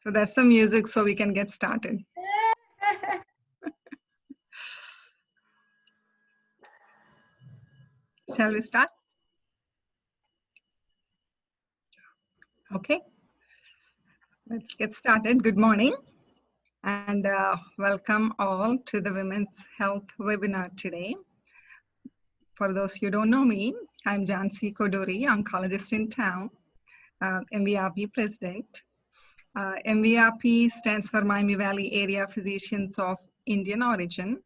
So that's the music so we can get started. Shall we start? Okay, let's get started. Good morning and welcome all to the Women's Health webinar today. For those who don't know me, I'm Jhansi, Koduri, oncologist in town, MVAPI president. MVAPI stands for Miami Valley Area Physicians of Indian Origin,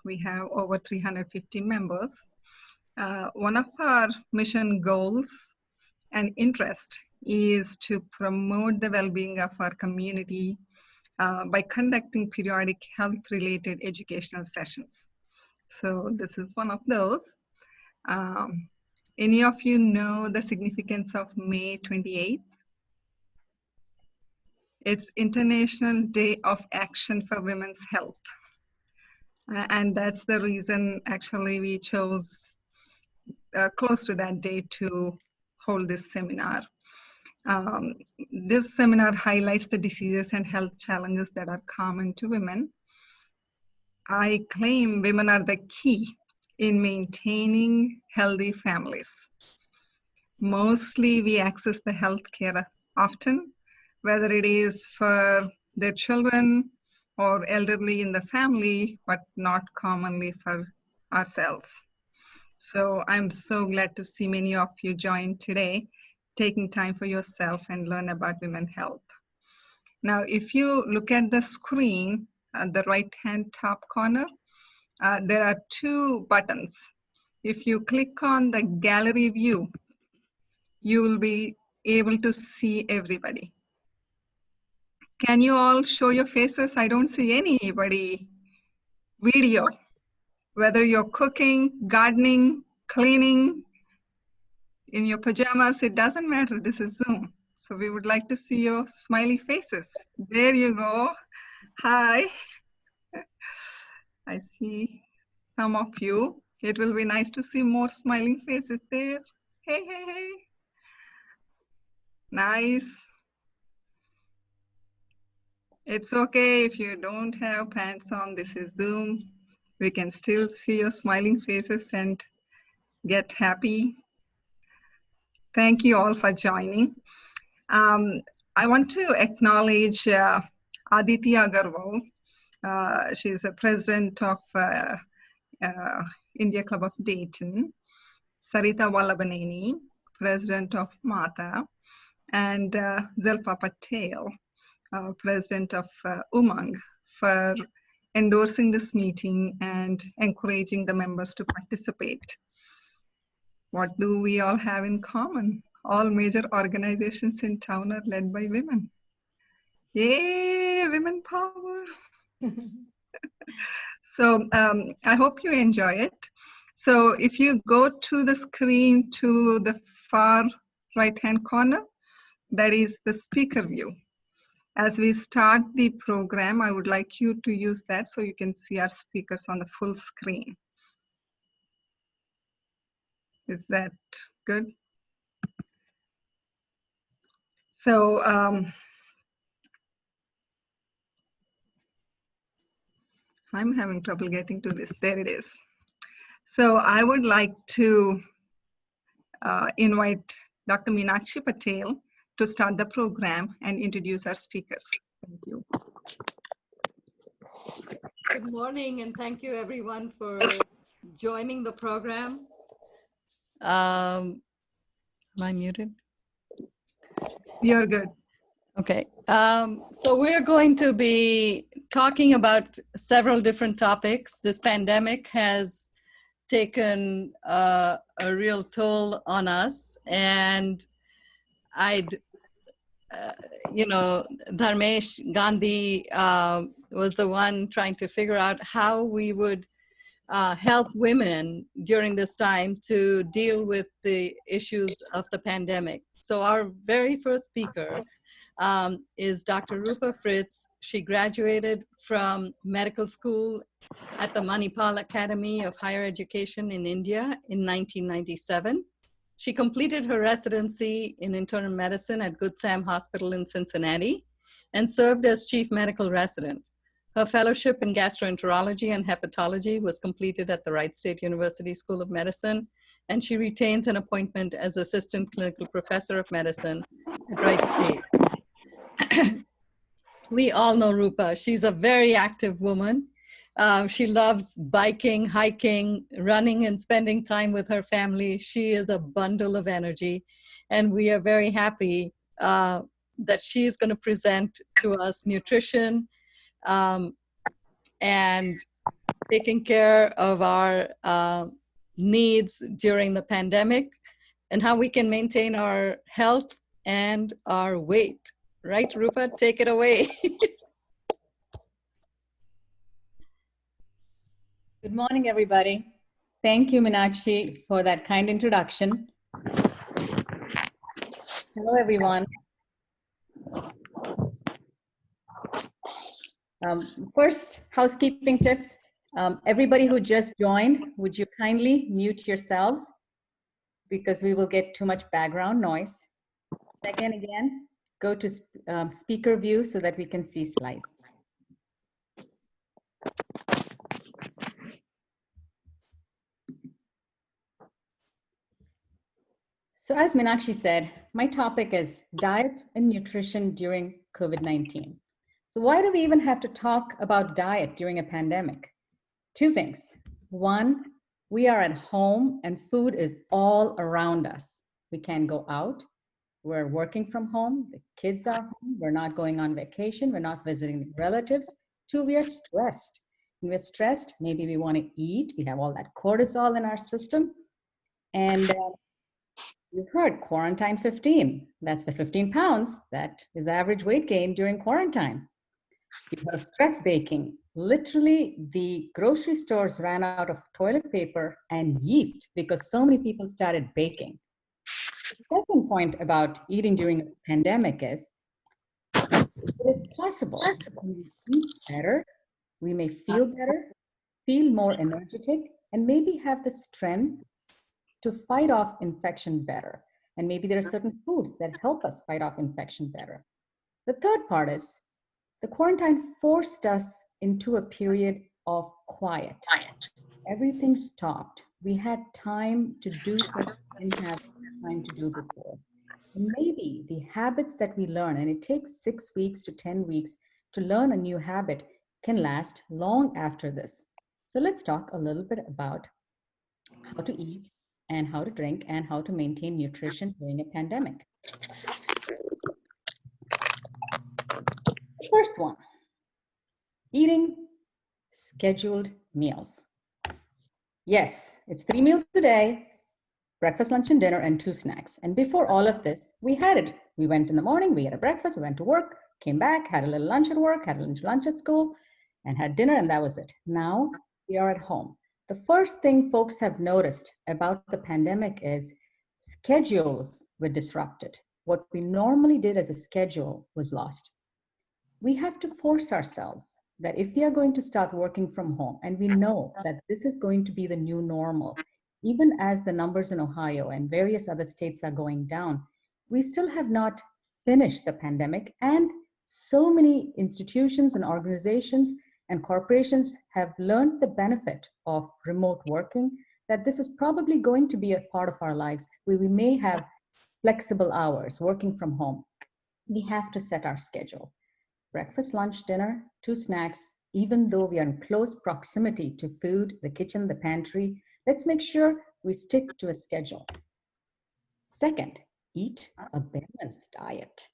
we have over 350 members. One of our mission goals and interest is to promote the well-being of our community by conducting periodic health-related educational sessions. So this is one of those. Any of you know the significance of May 28th? It's International Day of Action for Women's Health. And that's the reason actually we chose close to that day to hold this seminar. This seminar highlights the diseases and health challenges that are common to women. I claim women are the key in maintaining healthy families. Mostly we access the healthcare often, whether it is for their children or elderly in the family, but not commonly for ourselves. So I'm so glad to see many of you join today, taking time for yourself and learn about women's health. Now, if you look at the screen at the right-hand top corner, there are two buttons. If you click on the gallery view, you will be able to see everybody. Can you all show your faces? I don't see anybody. Video, whether you're cooking, gardening, cleaning, in your pajamas, it doesn't matter. This is Zoom. So we would like to see your smiley faces. There you go. Hi. I see some of you. It will be nice to see more smiling faces there. Hey, hey, hey. Nice. It's okay if you don't have pants on. This is Zoom. We can still see your smiling faces and get happy. Thank you all for joining. I want to acknowledge Aditi Agarwal. She's a president of India Club of Dayton. Sarita Wallabaneni, president of MATA, and Zilpa Patel, president of Umang, for endorsing this meeting and encouraging the members to participate. What do we all have in common? All major organizations in town are led by women. Yay, women power. So I hope you enjoy it. So if you go to the screen to the far right-hand corner, that is the speaker view. As we start the program, I would like you to use that so you can see our speakers on the full screen. Is that good? So I'm having trouble getting to this. There it is. So I would like to invite Dr. Meenakshi Patel to start the program and introduce our speakers. Thank you. Good morning, and thank you everyone for joining the program. Am I muted? You're good. Okay, so we're going to be talking about several different topics. This pandemic has taken a real toll on us, and Dharmesh Gandhi was the one trying to figure out how we would help women during this time to deal with the issues of the pandemic. So our very first speaker is Dr. Rupa Fritz. She graduated from medical school at the Manipal Academy of Higher Education in India in 1997. She completed her residency in internal medicine at Good Sam Hospital in Cincinnati and served as chief medical resident. Her fellowship in gastroenterology and hepatology was completed at the Wright State University School of Medicine, and she retains an appointment as assistant clinical professor of medicine at Wright State. We all know Rupa. She's a very active woman. She loves biking, hiking, running, and spending time with her family. She is a bundle of energy, and we are very happy that she's going to present to us nutrition and taking care of our needs during the pandemic and how we can maintain our health and our weight. Right, Rupa? Take it away. Good morning, everybody. Thank you, Meenakshi, for that kind introduction. Hello, everyone. First, housekeeping tips. Everybody who just joined, would you kindly mute yourselves because we will get too much background noise. Second, again, go to speaker view so that we can see slides. So as Meenakshi said, my topic is diet and nutrition during COVID-19. So why do we even have to talk about diet during a pandemic? Two things. One, we are at home and food is all around us. We can't go out. We're working from home. The kids are home. We're not going on vacation. We're not visiting relatives. Two, we are stressed. When we're stressed, maybe we want to eat. We have all that cortisol in our system. And you've heard quarantine 15. That's the 15 pounds. That is average weight gain during quarantine. You've heard of stress baking. Literally, the grocery stores ran out of toilet paper and yeast because so many people started baking. The second point about eating during a pandemic is it is possible. We may eat better, we may feel better, feel more energetic, and maybe have the strength to fight off infection better. And maybe there are certain foods that help us fight off infection better. The third part is the quarantine forced us into a period of quiet. Everything stopped. We had time to do things we didn't have time to do before. And maybe the habits that we learn, and it takes 6 weeks to 10 weeks to learn a new habit, can last long after this. So let's talk a little bit about how to eat and how to drink and how to maintain nutrition during a pandemic. First one, eating scheduled meals. Yes, it's 3 meals a day, breakfast, lunch, and dinner, and 2 snacks. And before all of this, we had it. We went in the morning, we had a breakfast, we went to work, came back, had a little lunch at work, had a lunch at school, and had dinner, and that was it. Now we are at home. The first thing folks have noticed about the pandemic is schedules were disrupted. What we normally did as a schedule was lost. We have to force ourselves that if we are going to start working from home, and we know that this is going to be the new normal, even as the numbers in Ohio and various other states are going down, we still have not finished the pandemic. And so many institutions and organizations and corporations have learned the benefit of remote working, that this is probably going to be a part of our lives where we may have flexible hours working from home. We have to set our schedule. Breakfast, lunch, dinner, 2 snacks, even though we are in close proximity to food, the kitchen, the pantry, let's make sure we stick to a schedule. Second, eat a balanced diet.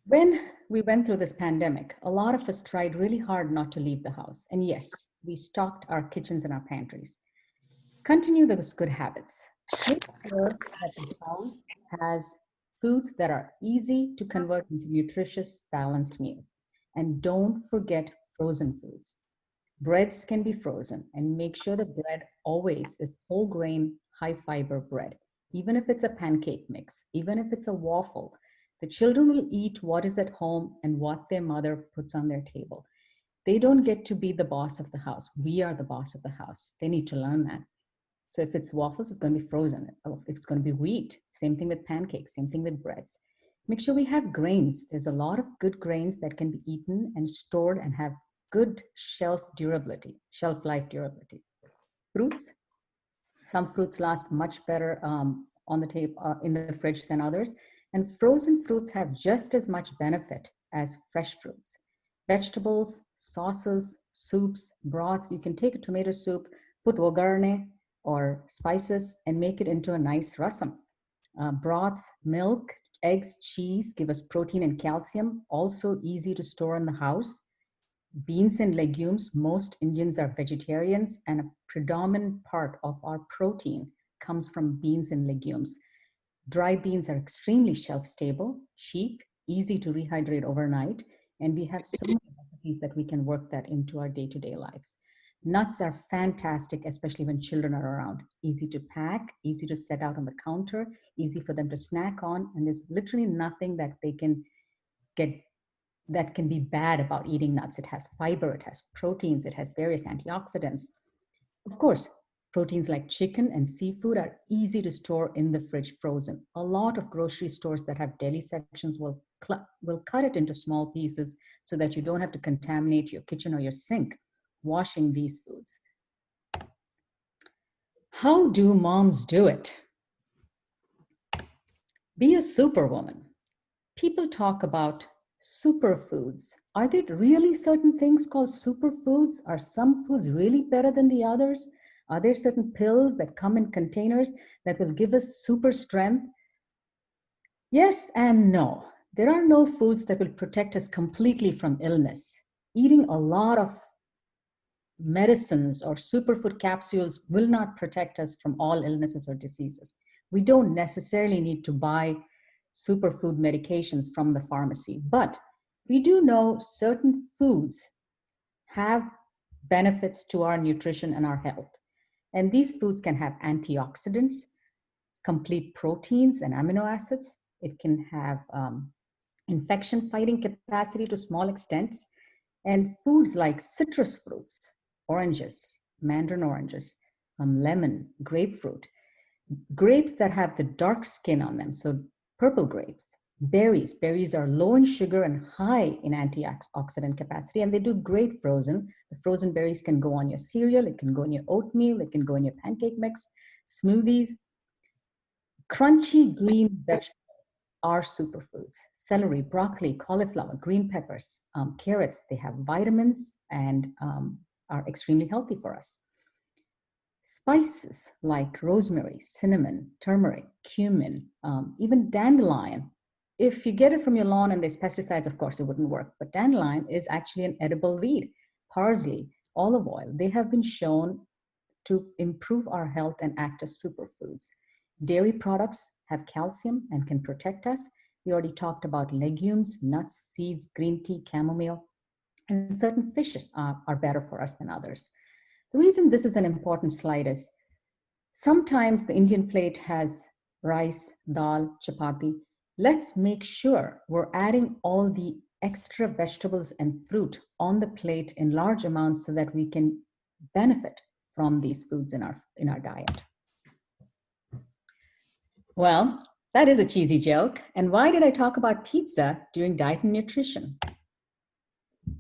When we went through this pandemic, a lot of us tried really hard not to leave the house. And yes, we stocked our kitchens and our pantries. Continue those good habits. Make sure that the house has foods that are easy to convert into nutritious, balanced meals. And don't forget frozen foods. Breads can be frozen, and make sure the bread always is whole grain, high fiber bread. Even if it's a pancake mix, even if it's a waffle, the children will eat what is at home and what their mother puts on their table. They don't get to be the boss of the house. We are the boss of the house. They need to learn that. So if it's waffles, it's going to be frozen. If it's going to be wheat, same thing with pancakes, same thing with breads. Make sure we have grains. There's a lot of good grains that can be eaten and stored and have good shelf life durability. Fruits, some fruits last much better on the in the fridge than others. And frozen fruits have just as much benefit as fresh fruits. Vegetables, sauces, soups, broths. You can take a tomato soup, put wagarne or spices, and make it into a nice rasam. Broths, milk, eggs, cheese give us protein and calcium, also easy to store in the house. Beans and legumes, most Indians are vegetarians, and a predominant part of our protein comes from beans and legumes. Dry beans are extremely shelf stable, cheap, easy to rehydrate overnight, and we have so many recipes that we can work that into our day-to-day lives. Nuts are fantastic, especially when children are around. Easy to pack, easy to set out on the counter, easy for them to snack on, and there's literally nothing that they can get that can be bad about eating nuts. It has fiber, it has proteins, it has various antioxidants. Of course, proteins like chicken and seafood are easy to store in the fridge frozen. A lot of grocery stores that have deli sections will cut it into small pieces so that you don't have to contaminate your kitchen or your sink washing these foods. How do moms do it? Be a superwoman. People talk about superfoods. Are there really certain things called superfoods? Are some foods really better than the others? Are there certain pills that come in containers that will give us super strength? Yes and no. There are no foods that will protect us completely from illness. Eating a lot of medicines or superfood capsules will not protect us from all illnesses or diseases. We don't necessarily need to buy superfood medications from the pharmacy, but we do know certain foods have benefits to our nutrition and our health. And these foods can have antioxidants, complete proteins and amino acids. It can have infection fighting capacity to small extents. And foods like citrus fruits, oranges, mandarin oranges, lemon, grapefruit, grapes that have the dark skin on them, so purple grapes, berries. Berries are low in sugar and high in antioxidant capacity, and they do great frozen. The frozen berries can go on your cereal, it can go in your oatmeal, it can go in your pancake mix, smoothies. Crunchy green vegetables are superfoods. Celery, broccoli, cauliflower, green peppers, carrots, they have vitamins and are extremely healthy for us. Spices like rosemary, cinnamon, turmeric, cumin, even dandelion. If you get it from your lawn and there's pesticides, of course, it wouldn't work. But dandelion is actually an edible weed. Parsley, olive oil, they have been shown to improve our health and act as superfoods. Dairy products have calcium and can protect us. We already talked about legumes, nuts, seeds, green tea, chamomile, and certain fish are better for us than others. The reason this is an important slide is sometimes the Indian plate has rice, dal, chapati. Let's make sure we're adding all the extra vegetables and fruit on the plate in large amounts so that we can benefit from these foods in our diet. Well, that is a cheesy joke. And why did I talk about pizza during diet and nutrition?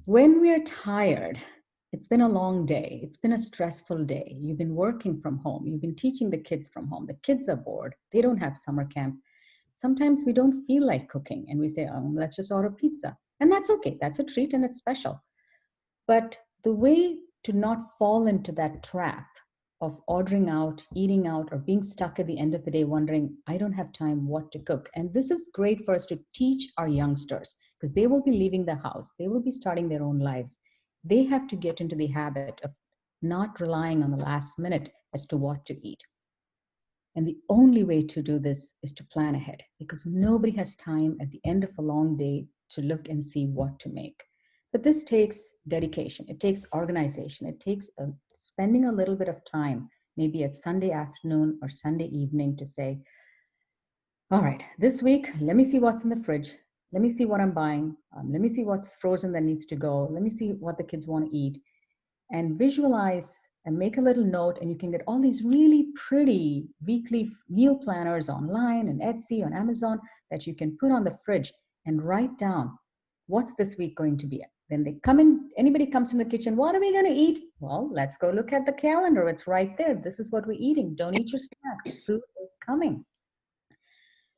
When we're tired, it's been a long day. It's been a stressful day. You've been working from home. You've been teaching the kids from home. The kids are bored. They don't have summer camp. Sometimes we don't feel like cooking and we say, oh, let's just order pizza. And that's okay. That's a treat and it's special. But the way to not fall into that trap of ordering out, eating out, or being stuck at the end of the day wondering, I don't have time what to cook. And this is great for us to teach our youngsters because they will be leaving the house. They will be starting their own lives. They have to get into the habit of not relying on the last minute as to what to eat. And the only way to do this is to plan ahead because nobody has time at the end of a long day to look and see what to make. But this takes dedication. It takes organization. It takes spending a little bit of time, maybe at Sunday afternoon or Sunday evening to say, all right, this week, let me see what's in the fridge. Let me see what I'm buying. Let me see what's frozen that needs to go. Let me see what the kids want to eat. And visualize and make a little note, and you can get all these really pretty weekly meal planners online and Etsy, on Amazon, that you can put on the fridge and write down, what's this week going to be? When they come in, anybody comes in the kitchen, what are we going to eat? Well, let's go look at the calendar. It's right there. This is what we're eating. Don't eat your snacks. Food is coming.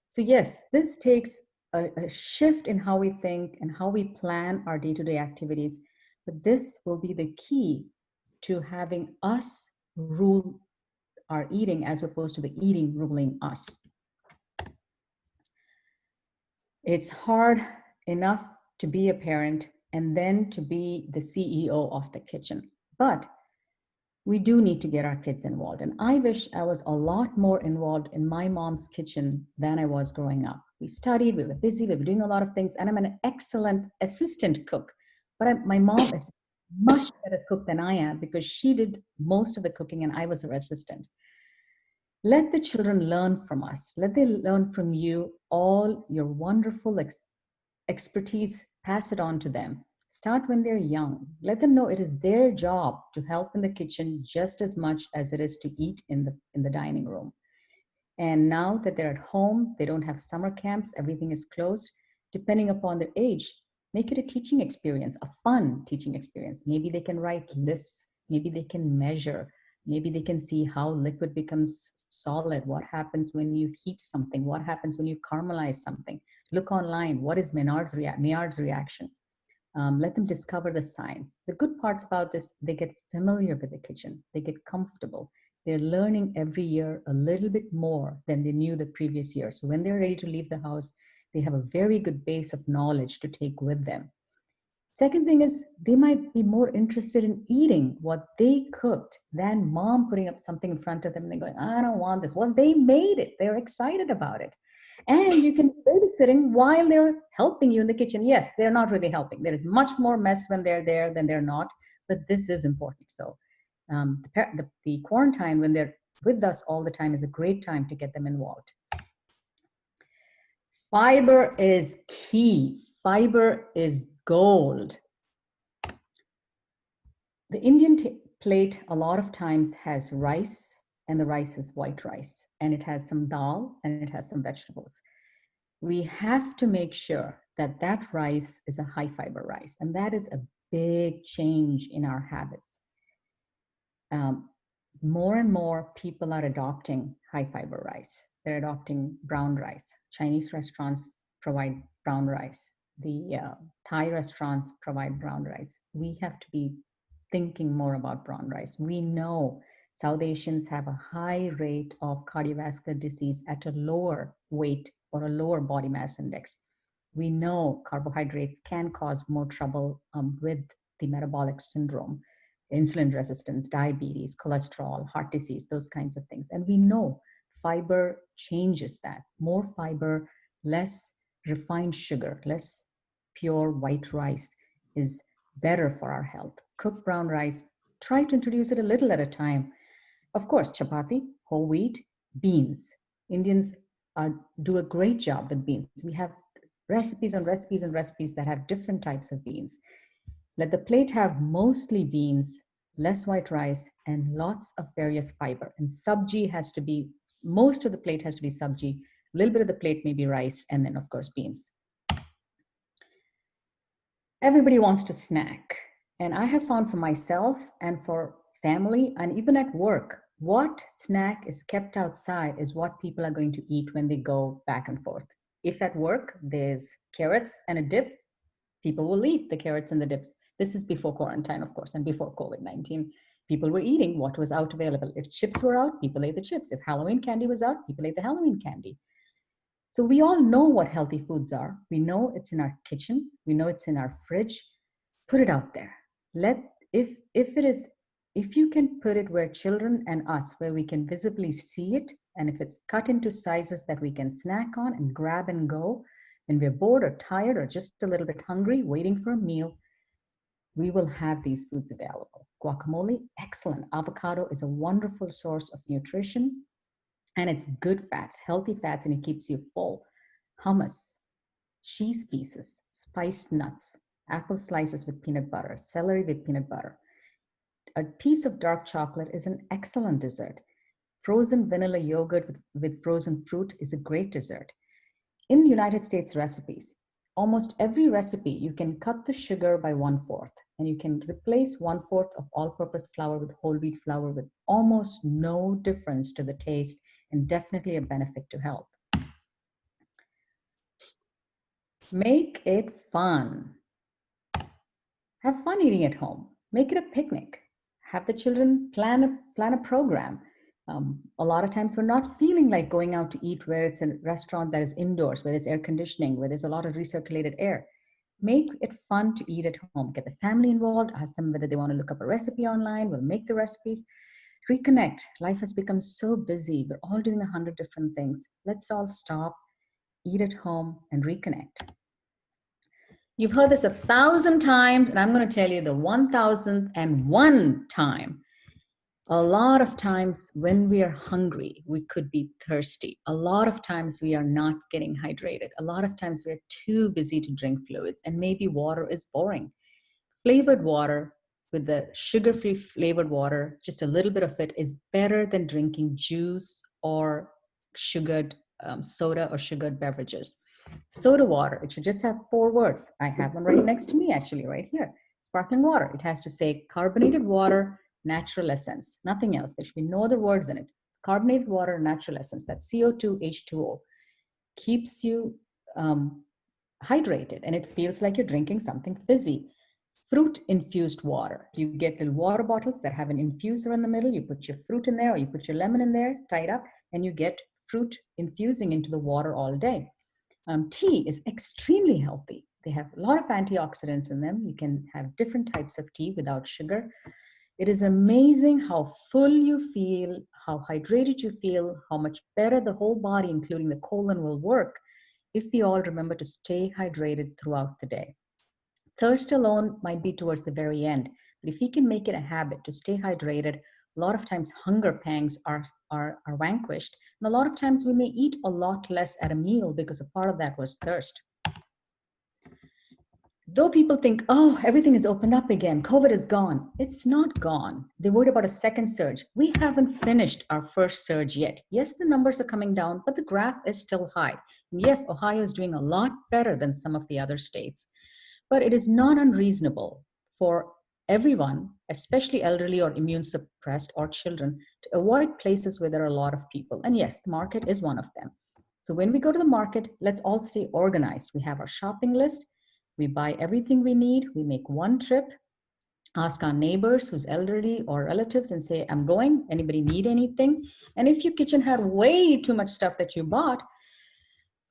So yes, this takes a shift in how we think and how we plan our day-to-day activities. But this will be the key to having us rule our eating as opposed to the eating ruling us. It's hard enough to be a parent and then to be the CEO of the kitchen. But we do need to get our kids involved. And I wish I was a lot more involved in my mom's kitchen than I was growing up. We studied, we were busy, we were doing a lot of things, and I'm an excellent assistant cook. But my mom is much better cook than I am because she did most of the cooking and I was her assistant. Let the children learn from us. Let them learn from you all your wonderful expertise. Pass it on to them. Start when they're young. Let them know it is their job to help in the kitchen just as much as it is to eat in the dining room. And now that they're at home, they don't have summer camps, everything is closed. Depending upon their age, make it a teaching experience, a fun teaching experience. Maybe they can write lists, maybe they can measure, maybe they can see how liquid becomes solid, what happens when you heat something, what happens when you caramelize something. Look online, what is Maillard's reaction? Let them discover the science. The good parts about this, they get familiar with the kitchen, they get comfortable. They're learning every year a little bit more than they knew the previous year. So when they're ready to leave the house, they have a very good base of knowledge to take with them. Second thing is they might be more interested in eating what they cooked than mom putting up something in front of them and they're going, I don't want this. Well, they made it. They're excited about it. And you can be babysitting while they're helping you in the kitchen. Yes, they're not really helping. There is much more mess when they're there than they're not, but this is important. So the quarantine, when they're with us all the time, is a great time to get them involved. Fiber is key. Fiber is gold. The Indian plate a lot of times has rice, and the rice is white rice, and it has some dal and it has some vegetables. We have to make sure that that rice is a high fiber rice, and that is a big change in our habits. More and more people are adopting high fiber rice. They're adopting brown rice. Chinese restaurants provide brown rice. The Thai restaurants provide brown rice. We have to be thinking more about brown rice. We know South Asians have a high rate of cardiovascular disease at a lower weight or a lower body mass index. We know carbohydrates can cause more trouble with the metabolic syndrome, insulin resistance, diabetes, cholesterol, heart disease, those kinds of things. And we know fiber changes that. More fiber, less refined sugar, less pure white rice is better for our health. Cook brown rice, try to introduce it a little at a time. Of course, chapati, whole wheat, beans. Indians do a great job with beans. We have recipes on recipes and recipes that have different types of beans. Let the plate have mostly beans, less white rice, and lots of various fiber. And sabji has to be, most of the plate has to be sabji, a little bit of the plate may be rice, and then of course beans. Everybody wants to snack. And I have found for myself and for family and even at work, what snack is kept outside is what people are going to eat when they go back and forth. If at work there's carrots and a dip, people will eat the carrots and the dips. This is before quarantine, of course, and before COVID-19. People were eating what was out available. If chips were out, people ate the chips. If Halloween candy was out, people ate the Halloween candy. So we all know what healthy foods are. We know it's in our kitchen. We know it's in our fridge. Put it out there. If you can put it where children and us, where we can visibly see it, and if it's cut into sizes that we can snack on and grab and go, when we're bored or tired or just a little bit hungry, waiting for a meal, we will have these foods available. Guacamole, excellent. Avocado is a wonderful source of nutrition, and it's good fats, healthy fats, and it keeps you full. Hummus, cheese pieces, spiced nuts, apple slices with peanut butter, celery with peanut butter. a piece of dark chocolate is an excellent dessert. Frozen vanilla yogurt with frozen fruit is a great dessert. In United States recipes, almost every recipe, you can cut the sugar by 1/4, and you can replace 1/4 of all-purpose flour with whole wheat flour with almost no difference to the taste and definitely a benefit to health. Make it fun. Have fun eating at home. Make it a picnic. Have the children plan a program. A lot of times we're not feeling like going out to eat where it's a restaurant that is indoors, where there's air conditioning, where there's a lot of recirculated air. Make it fun to eat at home. Get the family involved. Ask them whether they want to look up a recipe online. We'll make the recipes. Reconnect. Life has become so busy. We're all doing 100 different things. Let's all stop, eat at home, and reconnect. You've heard this 1,000 times, and I'm going to tell you the 1,001 time. A lot of times when we are hungry, we could be thirsty. A lot of times we are not getting hydrated. A lot of times we're too busy to drink fluids, and maybe water is boring. Flavored water with the sugar-free flavored water, just a little bit of it is better than drinking juice or sugared soda or sugared beverages. Soda water, it should just have 4 words. I have one right next to me, actually, right here. Sparkling water. It has to say carbonated water, natural essence, nothing else. There should be no other words in it. Carbonated water, natural essence. That's CO2, H2O. Keeps you hydrated, and it feels like you're drinking something fizzy. Fruit infused water. You get little water bottles that have an infuser in the middle. You put your fruit in there, or you put your lemon in there, tie it up, and you get fruit infusing into the water all day. Tea is extremely healthy. They have a lot of antioxidants in them. You can have different types of tea without sugar. It is amazing how full you feel, how hydrated you feel, how much better the whole body, including the colon, will work if we all remember to stay hydrated throughout the day. Thirst alone might be towards the very end, but if we can make it a habit to stay hydrated, a lot of times hunger pangs are vanquished. And a lot of times we may eat a lot less at a meal because a part of that was thirst. Though people think, oh, everything is opened up again, COVID is gone. It's not gone. They worried about a second surge. We haven't finished our first surge yet. Yes, the numbers are coming down, but the graph is still high. And yes, Ohio is doing a lot better than some of the other states. But it is not unreasonable for everyone, especially elderly or immune suppressed or children, to avoid places where there are a lot of people. And yes, the market is one of them. So when we go to the market, let's all stay organized. We have our shopping list. We buy everything we need. We make one trip, ask our neighbors who's elderly or relatives and say, I'm going, anybody need anything? And if your kitchen had way too much stuff that you bought,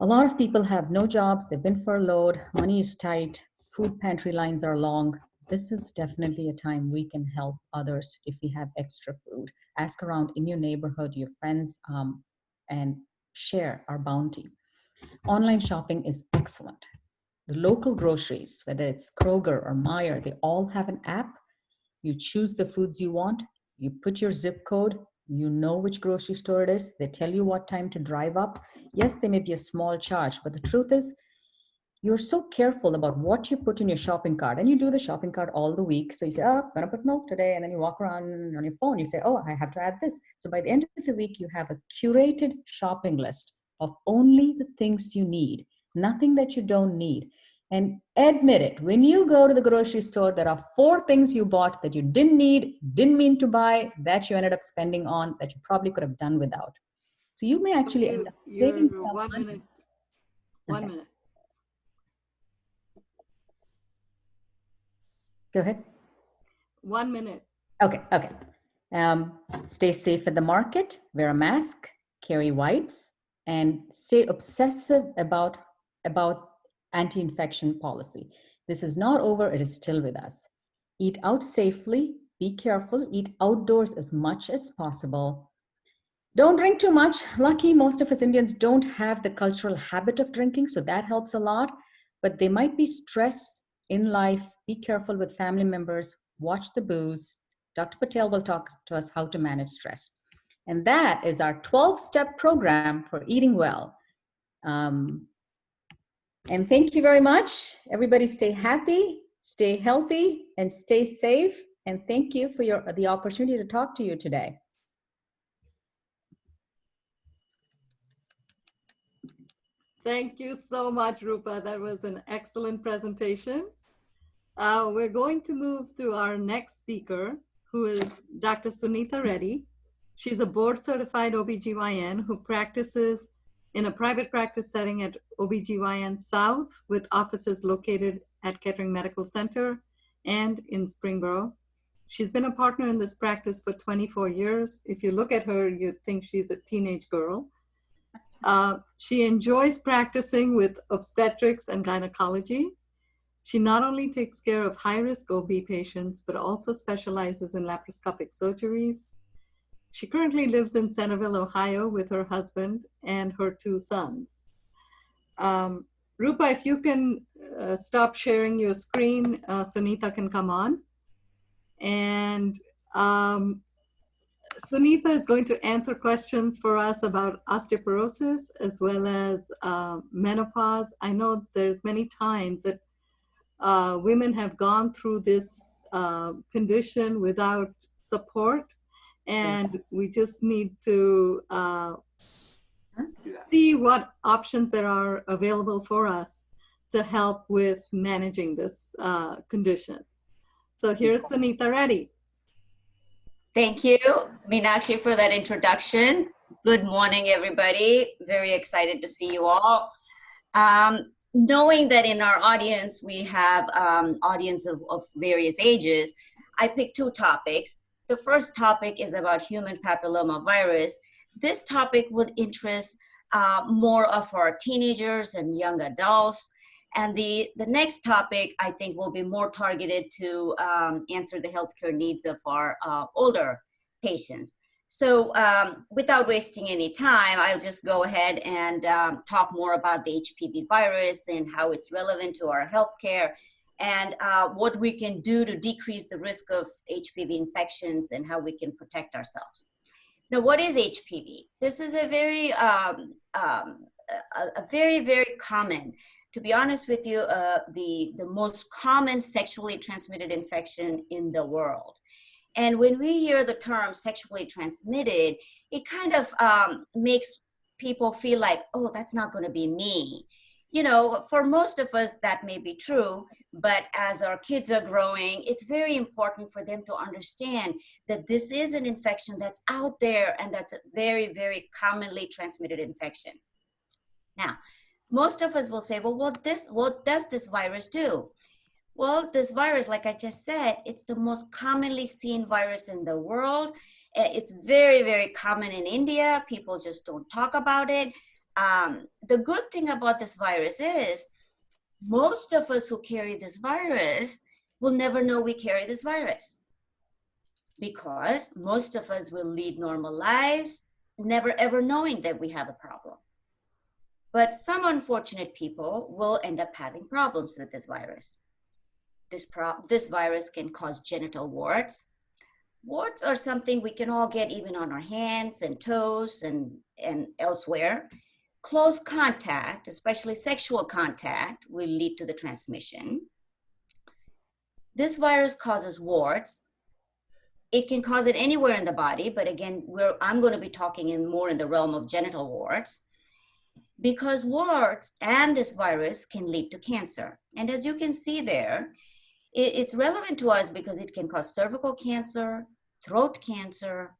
a lot of people have no jobs, they've been furloughed, money is tight, food pantry lines are long. This is definitely a time we can help others if we have extra food. Ask around in your neighborhood, your friends, and share our bounty. Online shopping is excellent. The local groceries, whether it's Kroger or Meijer, they all have an app. You choose the foods you want, you put your zip code, you know which grocery store it is, they tell you what time to drive up. Yes, there may be a small charge, but the truth is, you're so careful about what you put in your shopping cart, and you do the shopping cart all the week. So you say, oh, I'm gonna put milk today, and then you walk around on your phone, you say, oh, I have to add this. So by the end of the week, you have a curated shopping list of only the things you need, nothing that you don't need. And admit it, when you go to the grocery store, there are 4 things you bought that you didn't need, didn't mean to buy, that you ended up spending on, that you probably could have done without. So you may actually end up saving some 1 money. minute. 1 minute. Go ahead. 1 minute. Okay. Stay safe at the market, wear a mask, carry wipes, and stay obsessive about anti-infection policy. This is not over, it is still with us. Eat out safely, be careful, eat outdoors as much as possible. Don't drink too much. Lucky, most of us Indians don't have the cultural habit of drinking, so that helps a lot. But there might be stress in life. Be careful with family members. Watch the booze. Dr. Patel will talk to us how to manage stress. And that is our 12-step program for eating well. And thank you very much. Everybody stay happy, stay healthy, and stay safe. And thank you for the opportunity to talk to you today. Thank you so much, Rupa. That was an excellent presentation. We're going to move to our next speaker, who is Dr. Sunita Reddy. She's a board-certified OBGYN who practices in a private practice setting at OBGYN South with offices located at Kettering Medical Center and in Springboro. She's been a partner in this practice for 24 years. If you look at her, you'd think she's a teenage girl. She enjoys practicing with obstetrics and gynecology. She not only takes care of high-risk OB patients, but also specializes in laparoscopic surgeries. She currently lives in Centerville, Ohio with her husband and her 2 sons. Rupa, if you can stop sharing your screen, Sunita can come on. And Sunita is going to answer questions for us about osteoporosis as well as menopause. I know there's many times that women have gone through this condition without support, and we just need to see what options there are available for us to help with managing this condition. So here's Sunita Reddy. Thank you, Meenakshi, for that introduction. Good morning, everybody. Very excited to see you all. Knowing that in our audience, we have audience of various ages, I picked 2 topics. The first topic is about human papillomavirus. This topic would interest more of our teenagers and young adults. And the next topic, I think, will be more targeted to answer the healthcare needs of our older patients. So without wasting any time, I'll just go ahead and talk more about the HPV virus and how it's relevant to our healthcare and what we can do to decrease the risk of HPV infections and how we can protect ourselves. Now, what is HPV? This is a very, very common, to be honest with you, the most common sexually transmitted infection in the world. And when we hear the term sexually transmitted, it kind of makes people feel like, oh, that's not going to be me. You know, for most of us, that may be true. But as our kids are growing, it's very important for them to understand that this is an infection that's out there and that's a very, very commonly transmitted infection. Now, most of us will say, well, what does this virus do? Well, this virus, like I just said, it's the most commonly seen virus in the world. It's very, very common in India. People just don't talk about it. The good thing about this virus is most of us who carry this virus will never know we carry this virus because most of us will lead normal lives, never ever knowing that we have a problem. But some unfortunate people will end up having problems with this virus. This virus can cause genital warts. Warts are something we can all get even on our hands and toes and elsewhere. Close contact, especially sexual contact, will lead to the transmission. This virus causes warts. It can cause it anywhere in the body, but again, I'm going to be talking more in the realm of genital warts. Because warts and this virus can lead to cancer. And as you can see there, it's relevant to us because it can cause cervical cancer, throat cancer,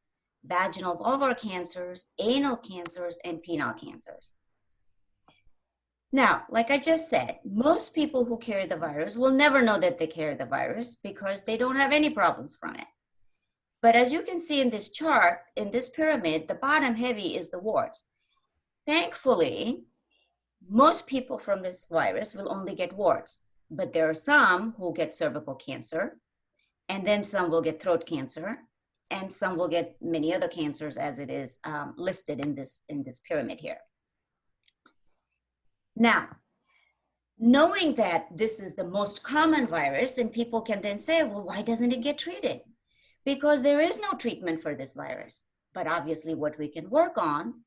vaginal vulvar cancers, anal cancers, and penile cancers. Now, like I just said, most people who carry the virus will never know that they carry the virus because they don't have any problems from it. But as you can see in this chart, in this pyramid, the bottom heavy is the warts. Thankfully, most people from this virus will only get warts, but there are some who get cervical cancer, and then some will get throat cancer, and some will get many other cancers as it is listed in this pyramid here. Now, knowing that this is the most common virus, and people can then say, well, why doesn't it get treated? Because there is no treatment for this virus. But obviously what we can work on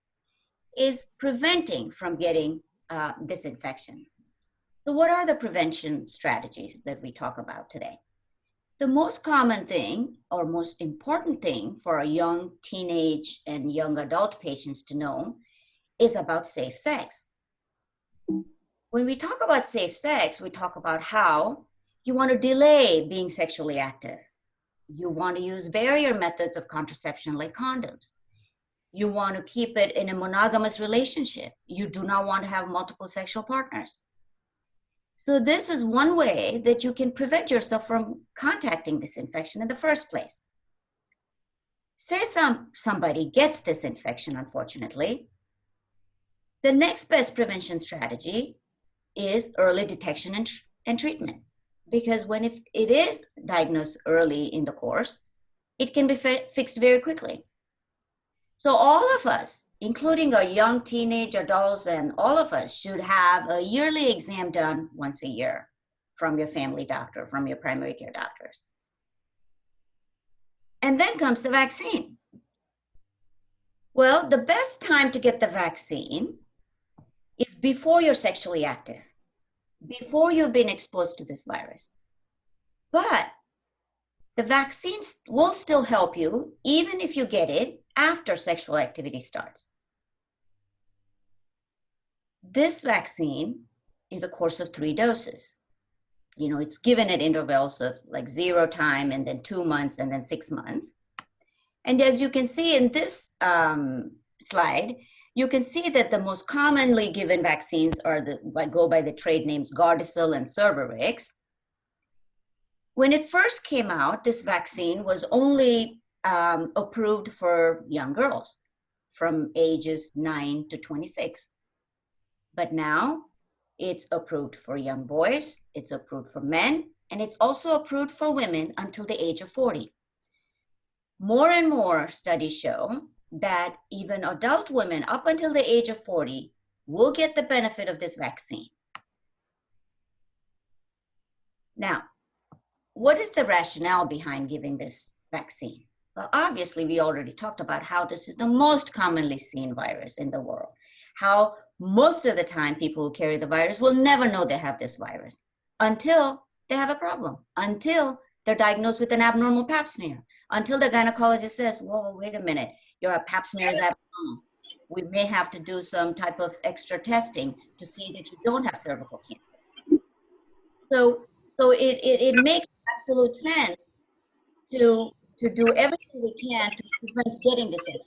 is preventing from getting this infection. So what are the prevention strategies that we talk about today? The most common thing or most important thing for a young teenage and young adult patients to know is about safe sex. When we talk about safe sex, we talk about how you want to delay being sexually active. You want to use barrier methods of contraception like condoms. You want to keep it in a monogamous relationship. You do not want to have multiple sexual partners. So this is one way that you can prevent yourself from contacting this infection in the first place. Say somebody gets this infection, unfortunately. The next best prevention strategy is early detection and treatment. Because when it is diagnosed early in the course, it can be fixed very quickly. So all of us, including our young teenage adults and all of us, should have a yearly exam done once a year from your family doctor, from your primary care doctors. And then comes the vaccine. Well, the best time to get the vaccine is before you're sexually active, before you've been exposed to this virus. But the vaccines will still help you even if you get it after sexual activity starts. This vaccine is a course of 3 doses. You know, it's given at intervals of like 0 time and then 2 months and then 6 months. And as you can see in this slide, you can see that the most commonly given vaccines are go by the trade names Gardasil and Cervarix. When it first came out, this vaccine was only approved for young girls from ages 9 to 26. But now it's approved for young boys, it's approved for men, and it's also approved for women until the age of 40. More and more studies show that even adult women up until the age of 40 will get the benefit of this vaccine. Now, what is the rationale behind giving this vaccine? Well, obviously, we already talked about how this is the most commonly seen virus in the world, how most of the time people who carry the virus will never know they have this virus until they have a problem, until they're diagnosed with an abnormal pap smear, until the gynecologist says, whoa, wait a minute, your pap smear is abnormal. We may have to do some type of extra testing to see that you don't have cervical cancer. So it makes absolute sense to do everything we can to prevent getting this infection.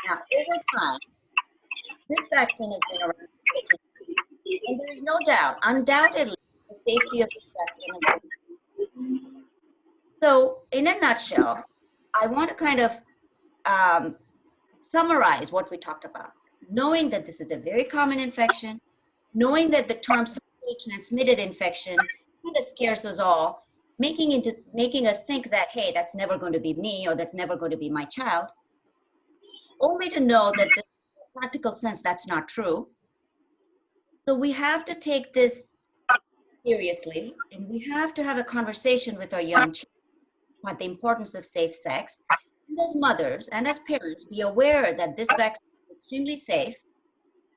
Now, over time, this vaccine has been around for 15 years, and there is no doubt, undoubtedly, the safety of this vaccine is very. So, in a nutshell, I want to kind of summarize what we talked about. Knowing that this is a very common infection, knowing that the term sexually transmitted infection kind of scares us all, making us think that, hey, that's never going to be me or that's never going to be my child, only to know that in a practical sense, that's not true. So we have to take this seriously, and we have to have a conversation with our young children about the importance of safe sex. And as mothers and as parents, be aware that this vaccine is extremely safe,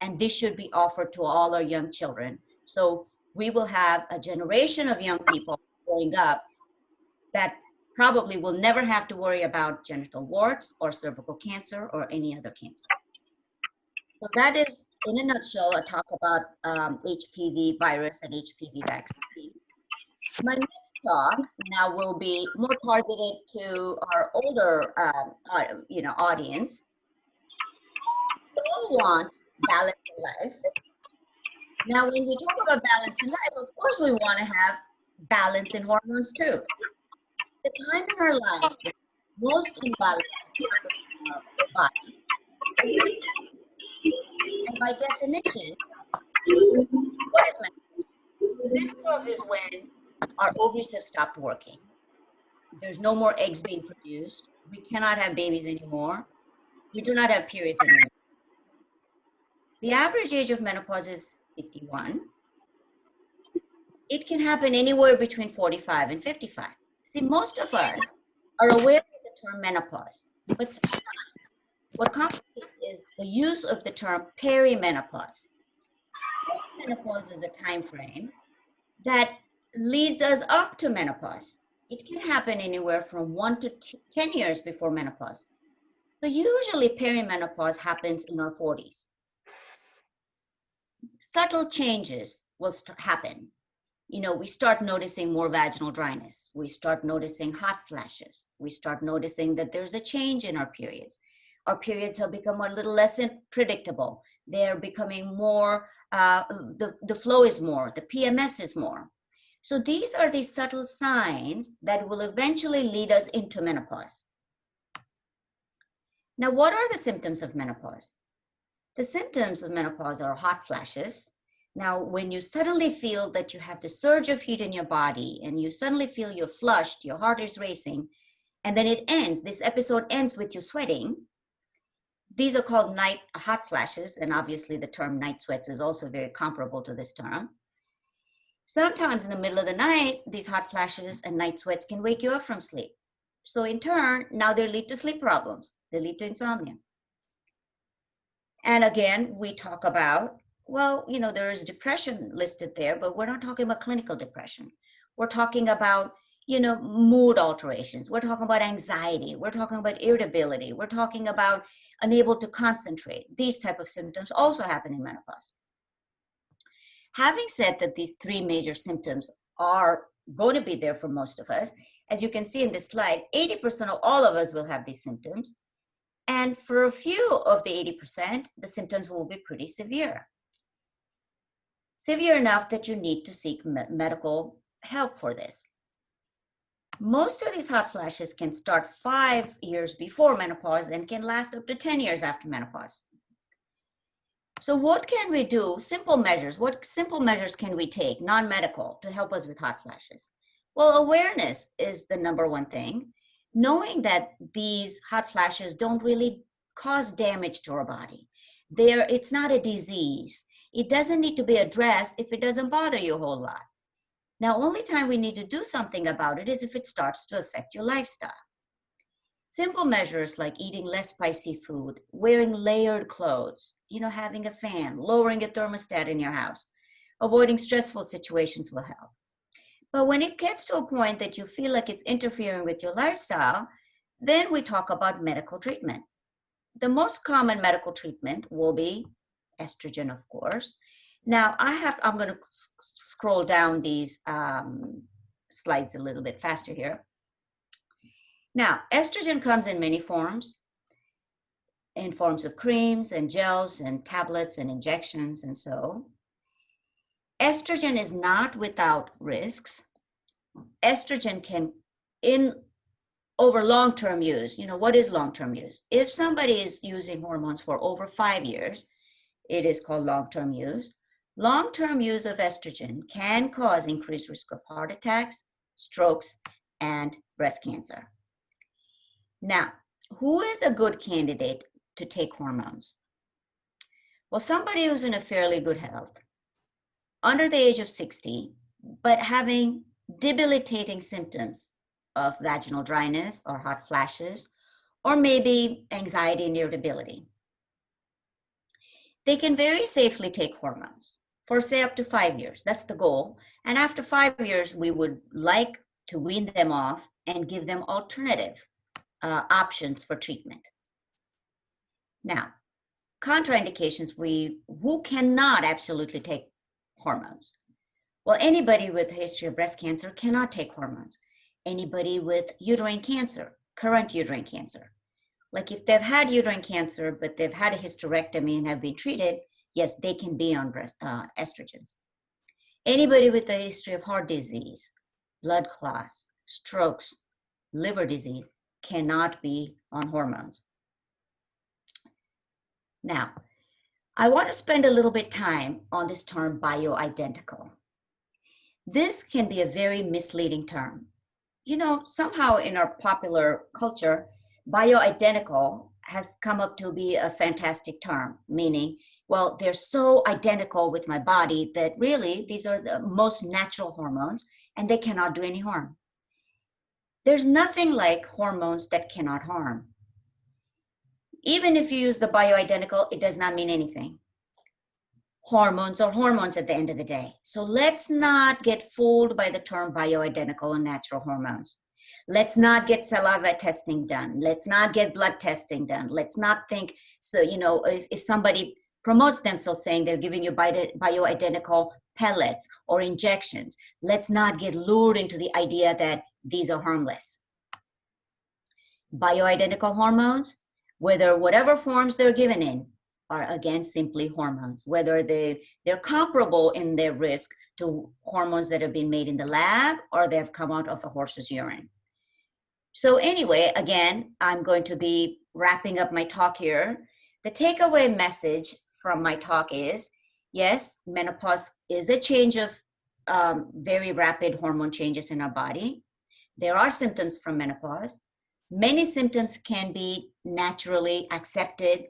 and this should be offered to all our young children. So we will have a generation of young people growing up that probably will never have to worry about genital warts or cervical cancer or any other cancer. So that is, in a nutshell, a talk about HPV virus and HPV vaccine. My next talk now will be more targeted to our older audience. We all want balance in life. Now, when we talk about balance in life, of course, we want to have balance in hormones too. The time in our lives that most imbalance in our bodies is menopause. And by definition, what is menopause? Menopause is when our ovaries have stopped working. There's no more eggs being produced. We cannot have babies anymore. We do not have periods anymore. The average age of menopause is 51. It can happen anywhere between 45 and 55. See, most of us are aware of the term menopause, but sometimes what complicates is the use of the term perimenopause. Perimenopause is a time frame that leads us up to menopause. it can happen anywhere from 1 to 10 years before menopause. So usually perimenopause happens in our 40s. Subtle changes will happen. You know, we start noticing more vaginal dryness. We start noticing hot flashes. We start noticing that there's a change in our periods. Our periods have become a little less predictable. They're becoming more, the flow is more, the PMS is more. So these are the subtle signs that will eventually lead us into menopause. Now, what are the symptoms of menopause? The symptoms of menopause are hot flashes. Now, when you suddenly feel that you have the surge of heat in your body and you suddenly feel you're flushed, your heart is racing, and then it ends, this episode ends with you sweating. These are called night hot flashes, and obviously the term night sweats is also very comparable to this term. Sometimes in the middle of the night, these hot flashes and night sweats can wake you up from sleep. So in turn, now they lead to sleep problems. They lead to insomnia. And again, we talk about, well, you know, there is depression listed there, but we're not talking about clinical depression. We're talking about, you know, mood alterations. We're talking about anxiety. We're talking about irritability. We're talking about unable to concentrate. These type of symptoms also happen in menopause. Having said that these three major symptoms are going to be there for most of us, as you can see in this slide, 80% of all of us will have these symptoms. And for a few of the 80%, the symptoms will be pretty severe. Severe enough that you need to seek medical help for this. Most of these hot flashes can start 5 years before menopause and can last up to 10 years after menopause. So what can we do? Simple measures. What simple measures can we take, non-medical, to help us with hot flashes? Well, awareness is the number one thing. Knowing that these hot flashes don't really cause damage to our body. It's not a disease. It doesn't need to be addressed if it doesn't bother you a whole lot. Now, only time we need to do something about it is if it starts to affect your lifestyle. Simple measures like eating less spicy food, wearing layered clothes, you know, having a fan, lowering a thermostat in your house, avoiding stressful situations will help. But when it gets to a point that you feel like it's interfering with your lifestyle, then we talk about medical treatment. The most common medical treatment will be estrogen, of course. Now, I'm going to scroll down these slides a little bit faster here. Now, estrogen comes in many forms, in forms of creams and gels and tablets and injections and so. Estrogen is not without risks. Estrogen can, over long-term use, you know, what is long-term use? If somebody is using hormones for over 5 years, it is called long-term use. Long-term use of estrogen can cause increased risk of heart attacks, strokes, and breast cancer. Now, who is a good candidate to take hormones? Well, somebody who's in a fairly good health, under the age of 60, but having debilitating symptoms of vaginal dryness or hot flashes, or maybe anxiety and irritability. They can very safely take hormones for, say, up to 5 years. That's the goal. And after 5 years, we would like to wean them off and give them alternative options for treatment. Now, contraindications, who cannot absolutely take hormones? Well, anybody with a history of breast cancer cannot take hormones. Anybody with uterine cancer, current uterine cancer. Like if they've had uterine cancer, but they've had a hysterectomy and have been treated, yes, they can be on estrogens. Anybody with a history of heart disease, blood clots, strokes, liver disease cannot be on hormones. Now, I want to spend a little bit time on this term bioidentical. This can be a very misleading term. You know, somehow in our popular culture, bioidentical has come up to be a fantastic term, meaning, well, they're so identical with my body that really these are the most natural hormones and they cannot do any harm. There's nothing like hormones that cannot harm. Even if you use the bioidentical, it does not mean anything. Hormones are hormones at the end of the day. So let's not get fooled by the term bioidentical and natural hormones. Let's not get saliva testing done. Let's not get blood testing done. Let's not think, so, you know, if somebody promotes themselves saying they're giving you bioidentical pellets or injections, let's not get lured into the idea that these are harmless. Bioidentical hormones, whatever forms they're given in, are again simply hormones, whether they're comparable in their risk to hormones that have been made in the lab or they have come out of a horse's urine. So anyway, again, I'm going to be wrapping up my talk here. The takeaway message from my talk is, yes, menopause is a change of very rapid hormone changes in our body. There are symptoms from menopause. Many symptoms can be naturally accepted,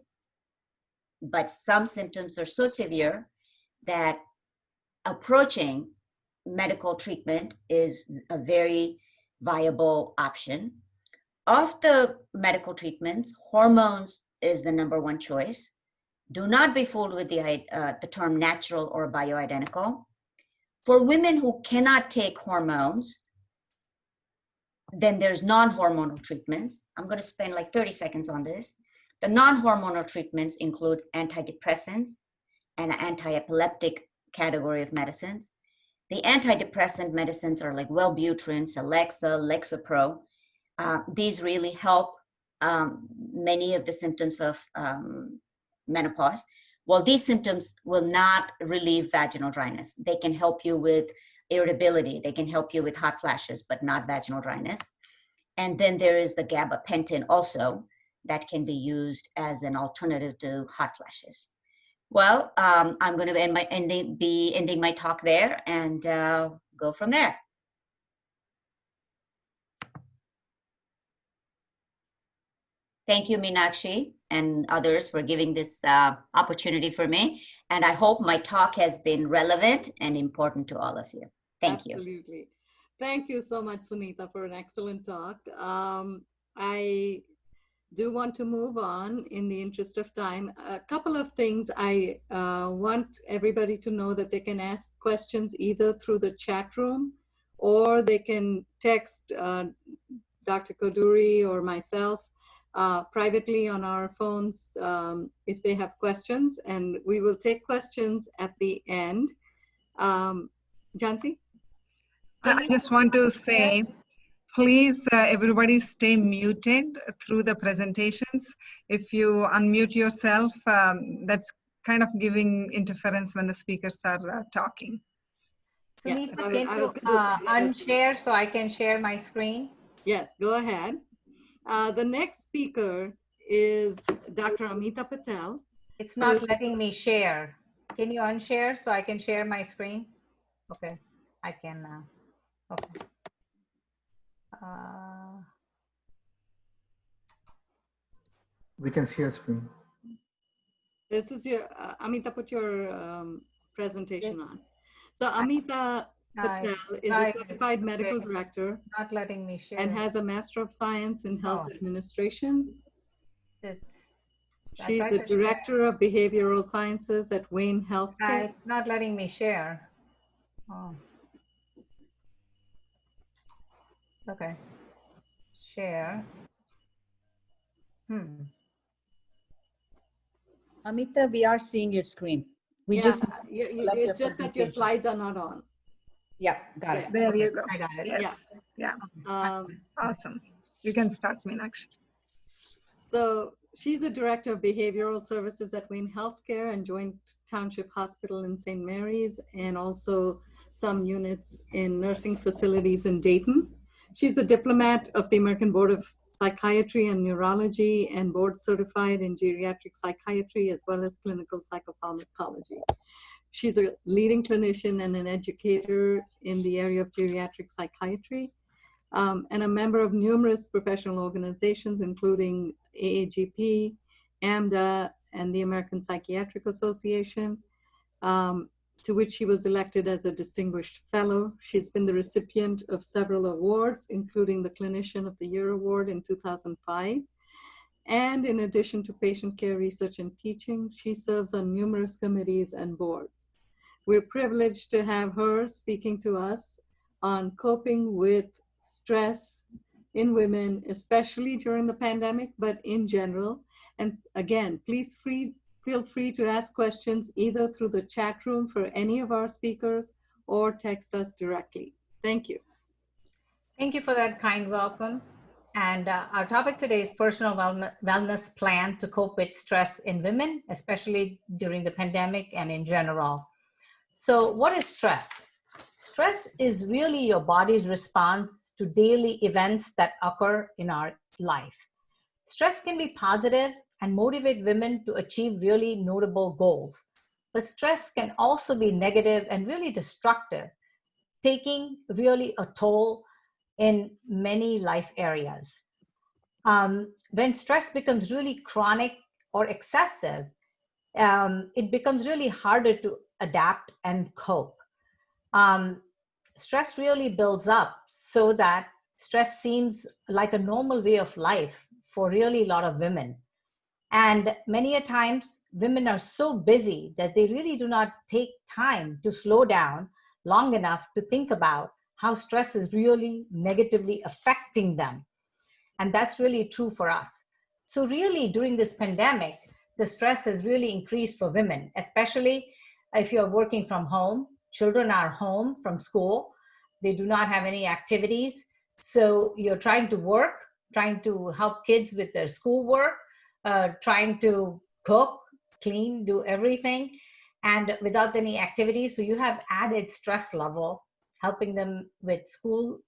but some symptoms are so severe that approaching medical treatment is a very viable option. Of the medical treatments, hormones is the #1 choice. Do not be fooled with the term natural or bioidentical. For women who cannot take hormones, then there's non-hormonal treatments. I'm going to spend like 30 seconds on this. The non-hormonal treatments include antidepressants and anti-epileptic category of medicines. The antidepressant medicines are like Wellbutrin, Celexa, Lexapro. These really help many of the symptoms of menopause. Well, these symptoms will not relieve vaginal dryness. They can help you with irritability. They can help you with hot flashes, but not vaginal dryness. And then there is the gabapentin also that can be used as an alternative to hot flashes. Well, I'm going to be ending my talk there and go from there. Thank you, Meenakshi, and others for giving this opportunity for me. And I hope my talk has been relevant and important to all of you. Thank you. Absolutely. Thank you so much, Sunita, for an excellent talk. I do want to move on in the interest of time. A couple of things. I want everybody to know that they can ask questions either through the chat room or they can text Dr. Koduri or myself privately on our phones if they have questions, and we will take questions at the end. Jhansi? I just want to say, please, everybody stay muted through the presentations. If you unmute yourself, that's kind of giving interference when the speakers are talking. Sunita, Yeah, can you unshare so I can share my screen? Yes, go ahead. The next speaker is Dr. Amita Patel. It's not letting me share. Can you unshare so I can share my screen? Okay, I can now. Okay. We can share screen. This is your, Amita, put your presentation on. So Amita Patel is a certified medical director. Not letting me share. And has a Master of Science in Health Administration. She's the Director of Behavioral Sciences at Wayne Healthcare. Not letting me share. Oh. Okay. Share. Amita, we are seeing your screen. We it's just that your slides are not on. Yeah, got it. There you go. I got it. Yes. Yeah. Awesome. You can start, Meenakshi. So she's a Director of Behavioral Services at Wayne Healthcare and Joint Township Hospital in St. Mary's, and also some units in nursing facilities in Dayton. She's a diplomat of the American Board of Psychiatry and Neurology and board certified in geriatric psychiatry as well as clinical psychopharmacology. She's a leading clinician and an educator in the area of geriatric psychiatry, and a member of numerous professional organizations, including AAGP, AMDA, and the American Psychiatric Association, to which she was elected as a distinguished fellow. She's been the recipient of several awards, including the Clinician of the Year Award in 2005. And in addition to patient care research and teaching, she serves on numerous committees and boards. We're privileged to have her speaking to us on coping with stress in women, especially during the pandemic, but in general. And again, please feel free to ask questions either through the chat room for any of our speakers or text us directly. Thank you. Thank you for that kind welcome. And our topic today is personal wellness plan to cope with stress in women, especially during the pandemic and in general. So what is stress? Stress is really your body's response to daily events that occur in our life. Stress can be positive and motivate women to achieve really notable goals. But stress can also be negative and really destructive, taking really a toll in many life areas. When stress becomes really chronic or excessive, it becomes really harder to adapt and cope. Stress really builds up so that stress seems like a normal way of life for really a lot of women. And many a times, women are so busy that they really do not take time to slow down long enough to think about how stress is really negatively affecting them. And that's really true for us. So really during this pandemic, the stress has really increased for women, especially if you're working from home. Children are home from school. They do not have any activities. So you're trying to work, trying to help kids with their schoolwork, trying to cook, clean, do everything, and without any activities. So you have added stress level, helping them with school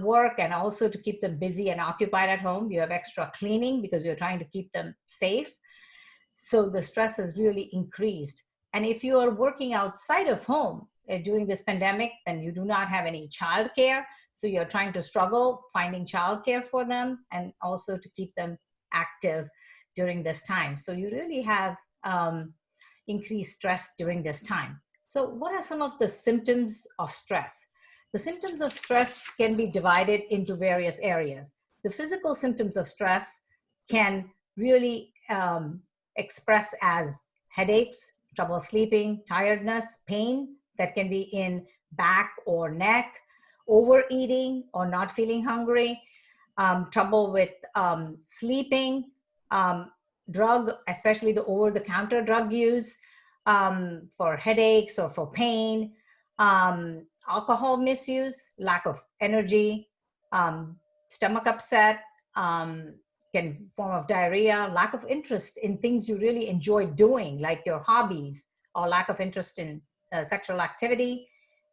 work and also to keep them busy and occupied at home. You have extra cleaning because you're trying to keep them safe. So the stress has really increased. And if you are working outside of home during this pandemic, then you do not have any childcare. So you're trying to struggle finding childcare for them and also to keep them active during this time. So you really have increased stress during this time. So what are some of the symptoms of stress? The symptoms of stress can be divided into various areas. The physical symptoms of stress can really express as headaches, trouble sleeping, tiredness, pain that can be in back or neck, overeating or not feeling hungry, trouble with sleeping, drug, especially the over-the-counter drug use for headaches or for pain, alcohol misuse, lack of energy, stomach upset, can form of diarrhea, lack of interest in things you really enjoy doing, like your hobbies, or lack of interest in sexual activity.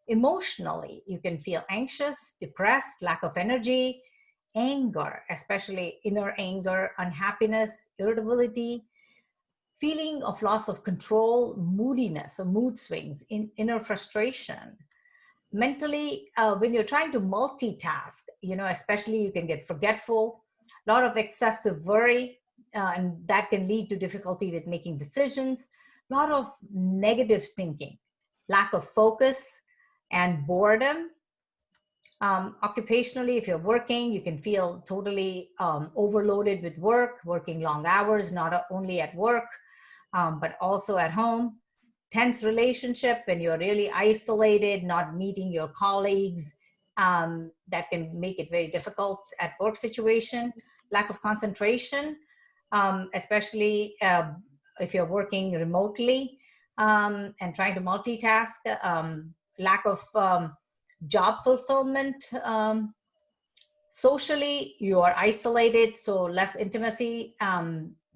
Emotionally, you can feel anxious, depressed, lack of energy, anger, especially inner anger, unhappiness, irritability, feeling of loss of control, moodiness or mood swings, inner frustration. Mentally, when you're trying to multitask, especially you can get forgetful, a lot of excessive worry, and that can lead to difficulty with making decisions, a lot of negative thinking, lack of focus and boredom. Occupationally, if you're working, you can feel totally overloaded with work, working long hours, not only at work, but also at home. Tense relationship, when you're really isolated, not meeting your colleagues, that can make it very difficult at work situation. Lack of concentration, especially if you're working remotely and trying to multitask. Lack of job fulfillment. Socially, you are isolated, so less intimacy.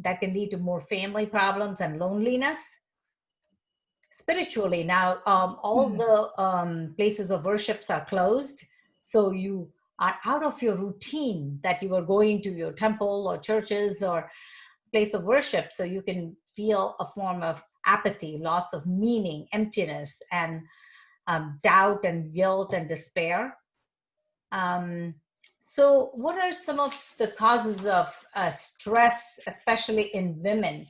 That can lead to more family problems and loneliness. Spiritually, now all the places of worships are closed, so you are out of your routine that you were going to your temple or churches or place of worship, so you can feel a form of apathy, loss of meaning, emptiness, and doubt and guilt and despair. So what are some of the causes of stress, especially in women?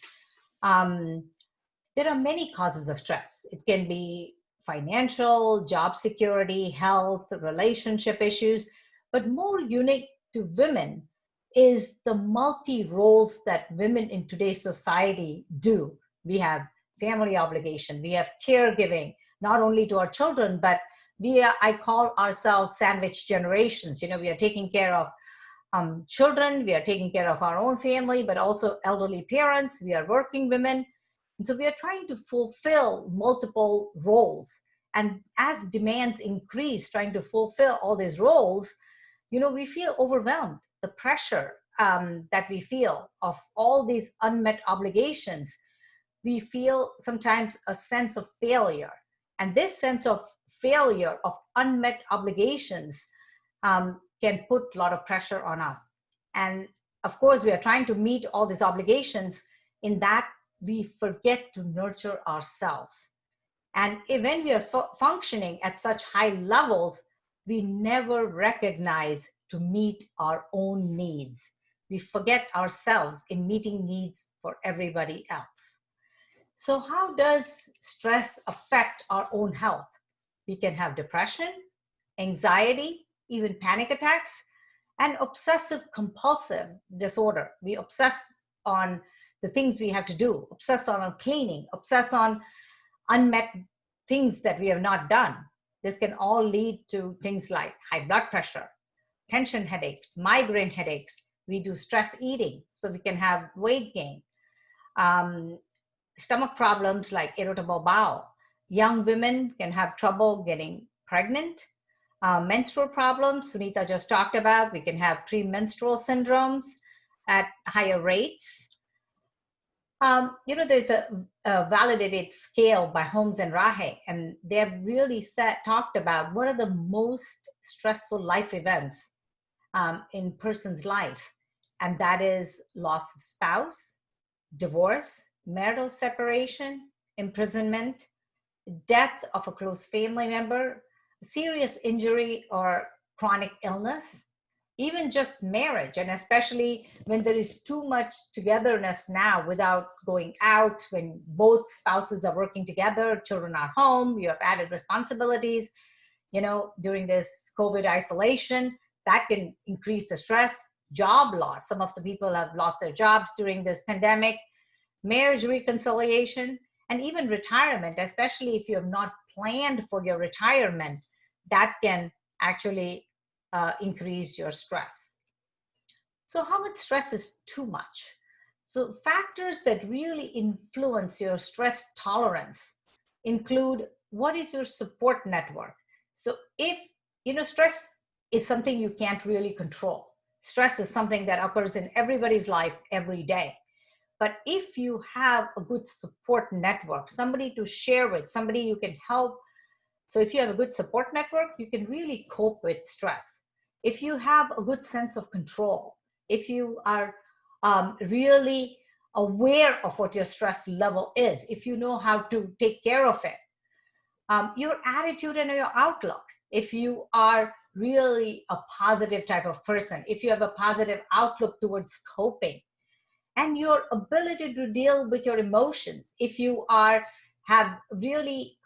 There are many causes of stress. It can be financial, job security, health, relationship issues, but more unique to women is the multi-roles that women in today's society do. We have family obligation, we have caregiving, not only to our children, but I call ourselves sandwich generations. You know, we are taking care of children, we are taking care of our own family, but also elderly parents, we are working women. And so we are trying to fulfill multiple roles. And as demands increase, trying to fulfill all these roles, you know, we feel overwhelmed. The pressure that we feel of all these unmet obligations, we feel sometimes a sense of failure. And this sense of failure, of unmet obligations, can put a lot of pressure on us. And of course, we are trying to meet all these obligations. In that, we forget to nurture ourselves. And when we are functioning at such high levels, we never recognize to meet our own needs. We forget ourselves in meeting needs for everybody else. So how does stress affect our own health? We can have depression, anxiety, even panic attacks, and obsessive compulsive disorder. We obsess on the things we have to do, obsess on cleaning, obsess on unmet things that we have not done. This can all lead to things like high blood pressure, tension headaches, migraine headaches. We do stress eating, so we can have weight gain. Stomach problems like irritable bowel. Young women can have trouble getting pregnant. Menstrual problems, Sunita just talked about. We can have premenstrual syndromes at higher rates. You know, there's a validated scale by Holmes and Rahe, and they've really talked about what are the most stressful life events in person's life. And that is loss of spouse, divorce, marital separation, imprisonment, death of a close family member, serious injury or chronic illness, even just marriage. And especially when there is too much togetherness now without going out, when both spouses are working together, children are home, you have added responsibilities, you know, during this COVID isolation, that can increase the stress. Job loss. Some of the people have lost their jobs during this pandemic. Marriage reconciliation, and even retirement, especially if you have not planned for your retirement, that can actually increase your stress. So how much stress is too much? So factors that really influence your stress tolerance include what is your support network. So if, you know, stress is something you can't really control. Stress is something that occurs in everybody's life every day. But if you have a good support network, somebody to share with, somebody you can help. So if you have a good support network, you can really cope with stress. If you have a good sense of control, if you are really aware of what your stress level is, if you know how to take care of it, your attitude and your outlook, if you are really a positive type of person, if you have a positive outlook towards coping, and your ability to deal with your emotions, if you have really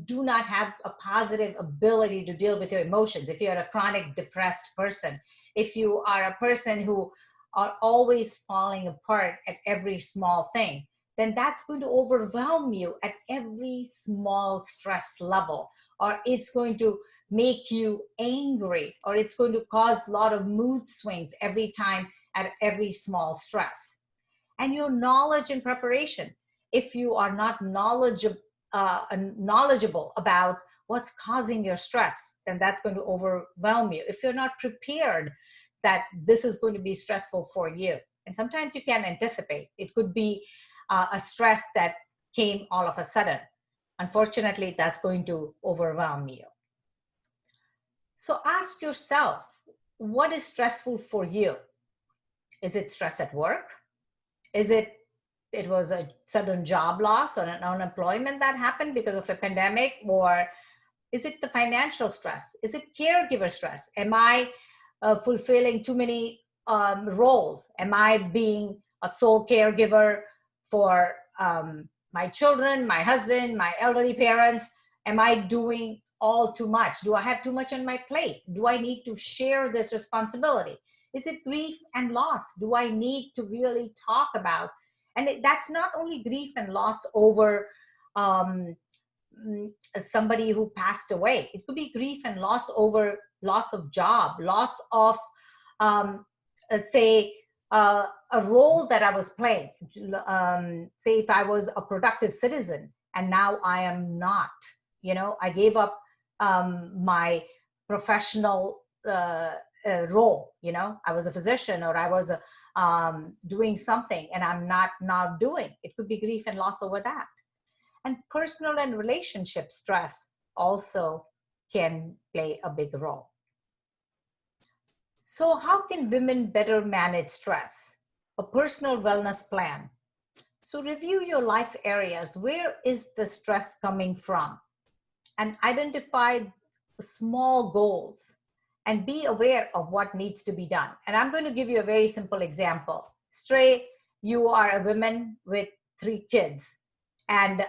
do not have a positive ability to deal with your emotions, if you're a chronic depressed person, if you are a person who are always falling apart at every small thing, then that's going to overwhelm you at every small stress level, or it's going to make you angry, or it's going to cause a lot of mood swings every time at every small stress. And your knowledge and preparation. If you are not knowledgeable about what's causing your stress, then that's going to overwhelm you. If you're not prepared that this is going to be stressful for you, and sometimes you can anticipate, it could be a stress that came all of a sudden. Unfortunately, that's going to overwhelm you. So ask yourself, what is stressful for you? Is it stress at work? Is it was a sudden job loss or an unemployment that happened because of a pandemic? Or is it the financial stress? Is it caregiver stress? Am I fulfilling too many roles? Am I being a sole caregiver for my children, my husband, my elderly parents? Am I doing all too much? Do I have too much on my plate? Do I need to share this responsibility? Is it grief and loss? Do I need to really talk about? And that's not only grief and loss over somebody who passed away. It could be grief and loss over loss of job, loss of, say, a role that I was playing. Say if I was a productive citizen and now I am not, I gave up my professional role. I was a physician, or I was doing something and I'm not now doing. It could be grief and loss over that. And personal and relationship stress also can play a big role. So how can women better manage stress? A personal wellness plan. So review your life areas. Where is the stress coming from? And identify small goals and be aware of what needs to be done. And I'm going to give you a very simple example. Stray, you are a woman with 3 kids, and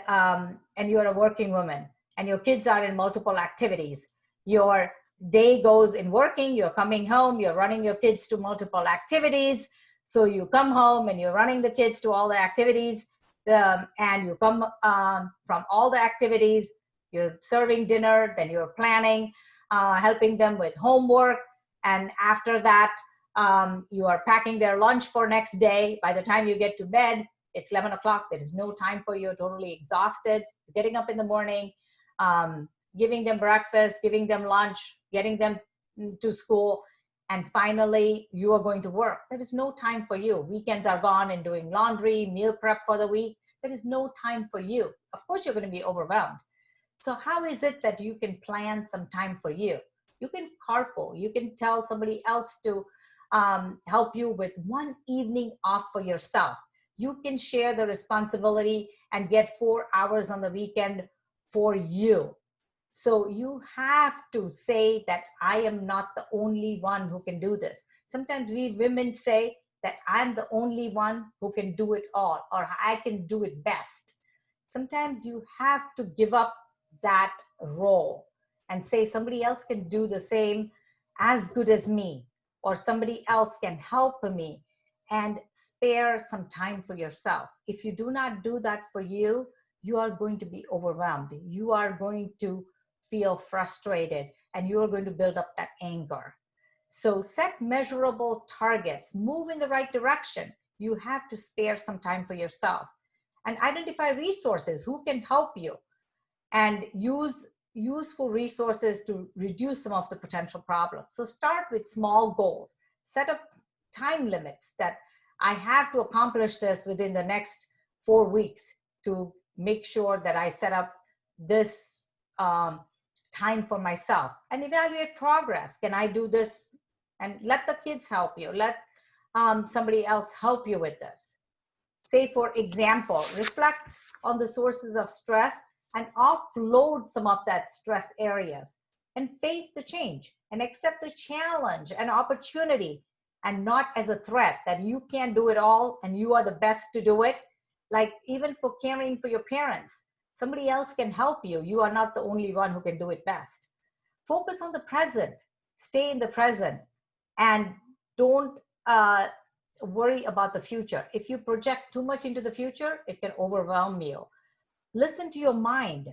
you're a working woman, and your kids are in multiple activities. Your day goes in working, you're coming home, you're running your kids to multiple activities. So you come home and you're running the kids to all the activities, and you come from all the activities, you're serving dinner, then you're planning, helping them with homework. And after that, you are packing their lunch for next day. By the time you get to bed, it's 11 o'clock. There is no time for you. You're totally exhausted. You're getting up in the morning, giving them breakfast, giving them lunch, getting them to school. And finally, you are going to work. There is no time for you. Weekends are gone and doing laundry, meal prep for the week. There is no time for you. Of course, you're going to be overwhelmed. So how is it that you can plan some time for you? You can carpool. You can tell somebody else to help you with one evening off for yourself. You can share the responsibility and get 4 hours on the weekend for you. So you have to say that I am not the only one who can do this. Sometimes we women say that I'm the only one who can do it all, or I can do it best. Sometimes you have to give up that role and say somebody else can do the same as good as me, or somebody else can help me, and spare some time for yourself. If you do not do that for you, you are going to be overwhelmed. You are going to feel frustrated, and you are going to build up that anger. So set measurable targets, move in the right direction. You have to spare some time for yourself, and identify resources who can help you, and use useful resources to reduce some of the potential problems. So start with small goals, set up time limits that I have to accomplish this within the next 4 weeks to make sure that I set up this time for myself, and evaluate progress. Can I do this? And let the kids help you. Let somebody else help you with this. Say, for example, reflect on the sources of stress and offload some of that stress areas, and face the change and accept the challenge and opportunity, and not as a threat that you can't do it all and you are the best to do it. Like even for caring for your parents, somebody else can help you. You are not the only one who can do it best. Focus on the present, stay in the present, and don't worry about the future. If you project too much into the future, it can overwhelm you. Listen to your mind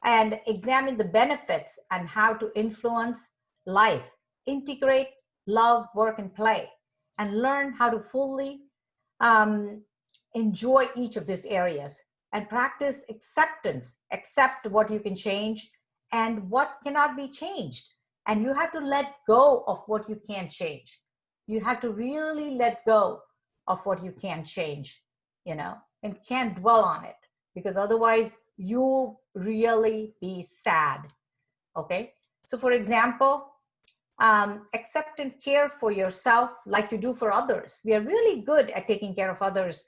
and examine the benefits and how to influence life. Integrate love, work, and play, and learn how to fully enjoy each of these areas, and practice acceptance. Accept what you can change and what cannot be changed. And you have to let go of what you can't change. You have to really let go of what you can't change, and can't dwell on it, because otherwise you really be sad. Okay. So for example, accept and care for yourself like you do for others. We are really good at taking care of others,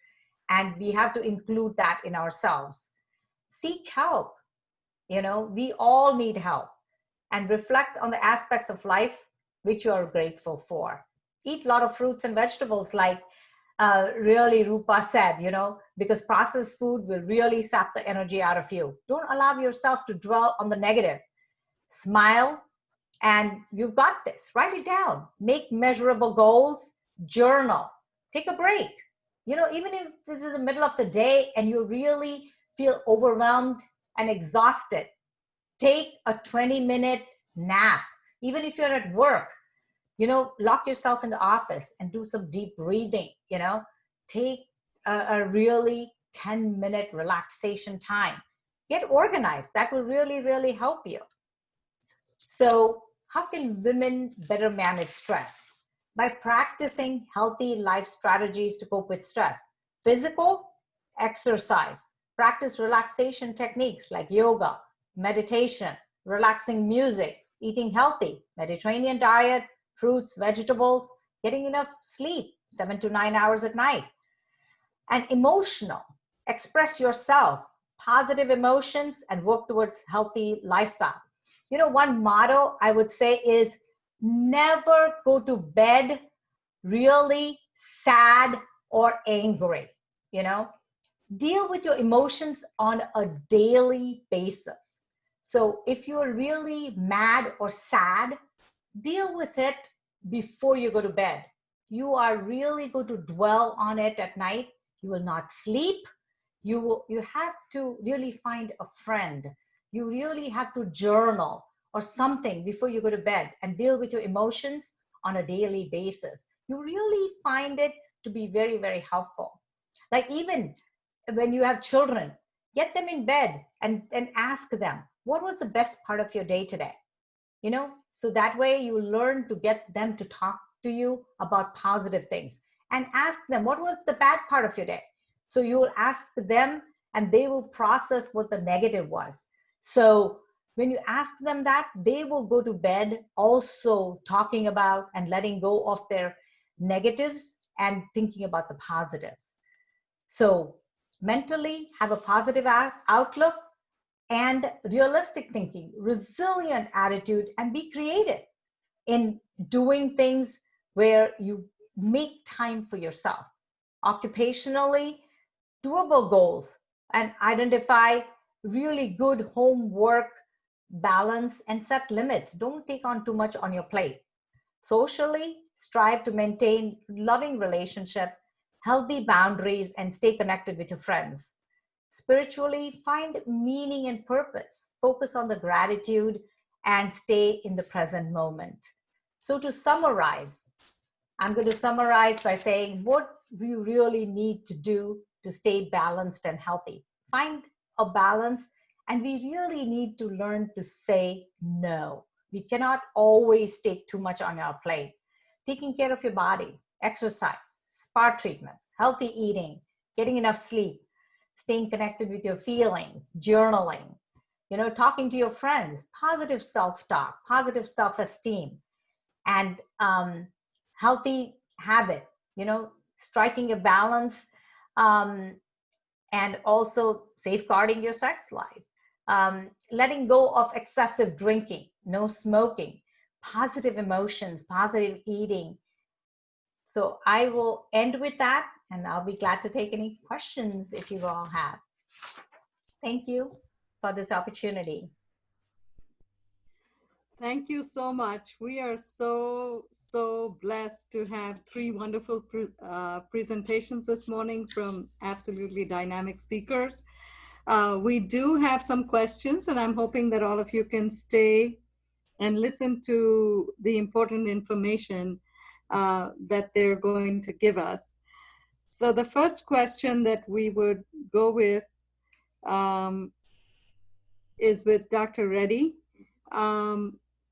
and we have to include that in ourselves. Seek help. We all need help, and reflect on the aspects of life which you are grateful for. Eat a lot of fruits and vegetables, like really Rupa said, because processed food will really sap the energy out of you. Don't allow yourself to dwell on the negative. Smile, and you've got this. Write it down. Make measurable goals. Journal. Take a break. Even if this is the middle of the day and you really feel overwhelmed, and exhausted, take a 20-minute nap. Even if you're at work, lock yourself in the office and do some deep breathing, take a really 10-minute relaxation time. Get organized. That will really, really help you. So how can women better manage stress? By practicing healthy life strategies to cope with stress. Physical, exercise. Practice relaxation techniques like yoga, meditation, relaxing music, eating healthy, Mediterranean diet, fruits, vegetables, getting enough sleep, 7 to 9 hours at night. And emotional, express yourself, positive emotions, and work towards healthy lifestyle. One motto I would say is never go to bed really sad or angry. Deal with your emotions on a daily basis. So if you're really mad or sad, deal with it before you go to bed. You are really going to dwell on it at night. You will not sleep. You have to really find a friend. You really have to journal or something before you go to bed and deal with your emotions on a daily basis. You really find it to be very, very helpful. Like even when you have children, get them in bed and ask them, what was the best part of your day today? So that way you learn to get them to talk to you about positive things, and ask them, what was the bad part of your day? So you will ask them and they will process what the negative was. So when you ask them that, they will go to bed also talking about and letting go of their negatives and thinking about the positives. So mentally have a positive outlook and realistic thinking, resilient attitude, and be creative in doing things where you make time for yourself. Occupationally, doable goals and identify really good homework balance and set limits. Don't take on too much on your plate. Socially, strive to maintain loving relationship, healthy boundaries, and stay connected with your friends. Spiritually, find meaning and purpose. Focus on the gratitude and stay in the present moment. So to summarize, I'm going to summarize by saying what we really need to do to stay balanced and healthy. Find a balance, and we really need to learn to say no. We cannot always take too much on our plate. Taking care of your body, exercise, spa treatments, healthy eating, getting enough sleep, staying connected with your feelings, journaling, talking to your friends, positive self-talk, positive self-esteem, and healthy habit, striking a balance, and also safeguarding your sex life, letting go of excessive drinking, no smoking, positive emotions, positive eating. So I will end with that, and I'll be glad to take any questions if you all have. Thank you for this opportunity. Thank you so much. We are so blessed to have three wonderful presentations this morning from absolutely dynamic speakers. We do have some questions, and I'm hoping that all of you can stay and listen to the important information that they're going to give us. So the first question that we would go with is with Dr. Reddy.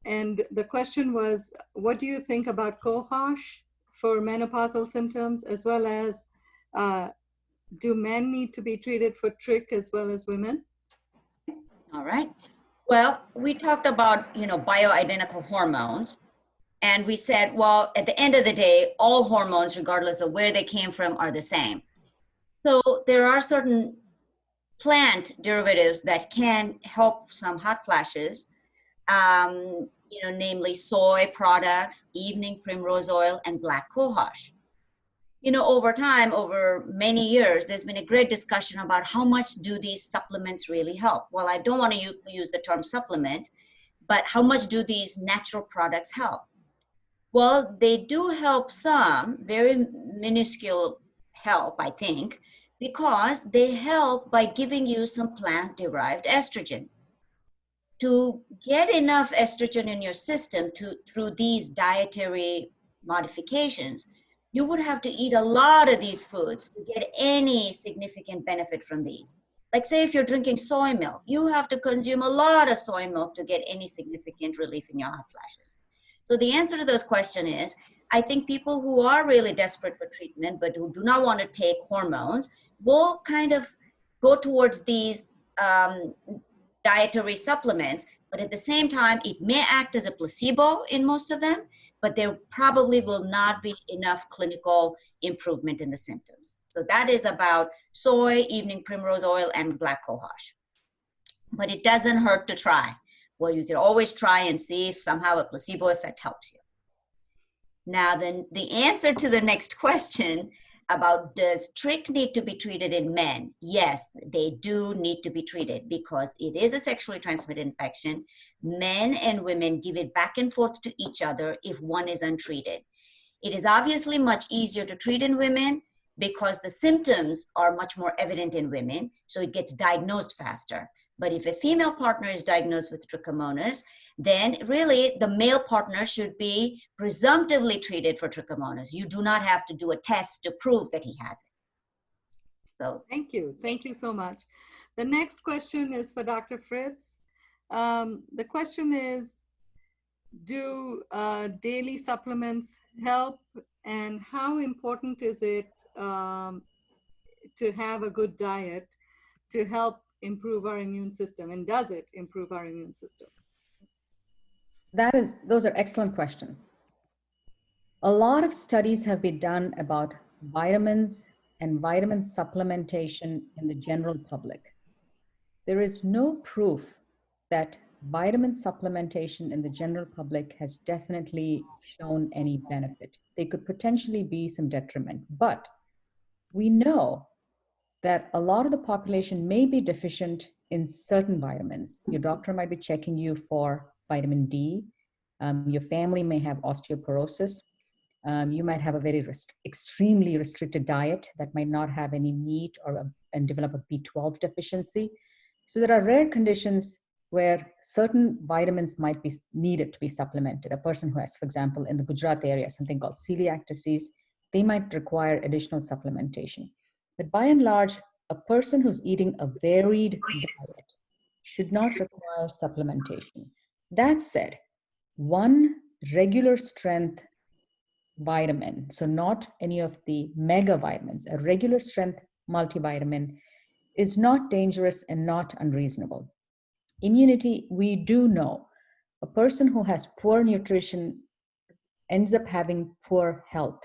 And the question was, what do you think about cohosh for menopausal symptoms, as well as do men need to be treated for trich as well as women? All right. Well, we talked about, bioidentical hormones. And we said, well, at the end of the day, all hormones, regardless of where they came from, are the same. So there are certain plant derivatives that can help some hot flashes, namely soy products, evening primrose oil, and black cohosh. Over time, over many years, there's been a great discussion about how much do these supplements really help. Well, I don't want to use the term supplement, but how much do these natural products help? Well, they do help some, very minuscule help, I think, because they help by giving you some plant-derived estrogen. To get enough estrogen in your system through these dietary modifications, you would have to eat a lot of these foods to get any significant benefit from these. Like say if you're drinking soy milk, you have to consume a lot of soy milk to get any significant relief in your hot flashes. So the answer to this question is, I think people who are really desperate for treatment but who do not want to take hormones will kind of go towards these dietary supplements, but at the same time, it may act as a placebo in most of them, but there probably will not be enough clinical improvement in the symptoms. So that is about soy, evening primrose oil, and black cohosh. But it doesn't hurt to try. Well, you can always try and see if somehow a placebo effect helps you. Now, then the answer to the next question about does trich need to be treated in men? Yes, they do need to be treated because it is a sexually transmitted infection. Men and women give it back and forth to each other if one is untreated. It is obviously much easier to treat in women because the symptoms are much more evident in women, so it gets diagnosed faster. But if a female partner is diagnosed with trichomonas, then really the male partner should be presumptively treated for trichomonas. You do not have to do a test to prove that he has it. So Thank you. Thank you so much. The next question is for Dr. Fritz. The question is, do daily supplements help, and how important is it to have a good diet to help improve our immune system, and does it improve our immune system? Those are excellent questions. A lot of studies have been done about vitamins and vitamin supplementation in the general public. There is no proof that vitamin supplementation in the general public has definitely shown any benefit. They could potentially be some detriment, but we know that a lot of the population may be deficient in certain vitamins. Your doctor might be checking you for vitamin D. Your family may have osteoporosis. You might have a very extremely restricted diet that might not have any meat and develop a B12 deficiency. So there are rare conditions where certain vitamins might be needed to be supplemented. A person who has, for example, in the Gujarat area, something called celiac disease, they might require additional supplementation. But by and large, a person who's eating a varied diet should not require supplementation. That said, one regular strength vitamin, so not any of the mega vitamins, a regular strength multivitamin is not dangerous and not unreasonable. Immunity, we do know a person who has poor nutrition ends up having poor health.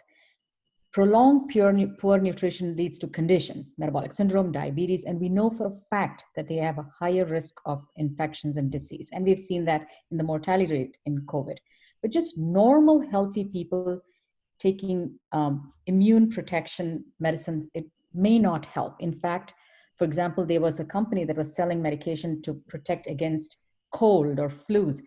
Prolonged poor nutrition leads to conditions, metabolic syndrome, diabetes, and we know for a fact that they have a higher risk of infections and disease. And we've seen that in the mortality rate in COVID. But just normal, healthy people taking immune protection medicines, it may not help. In fact, for example, there was a company that was selling medication to protect against cold or flus.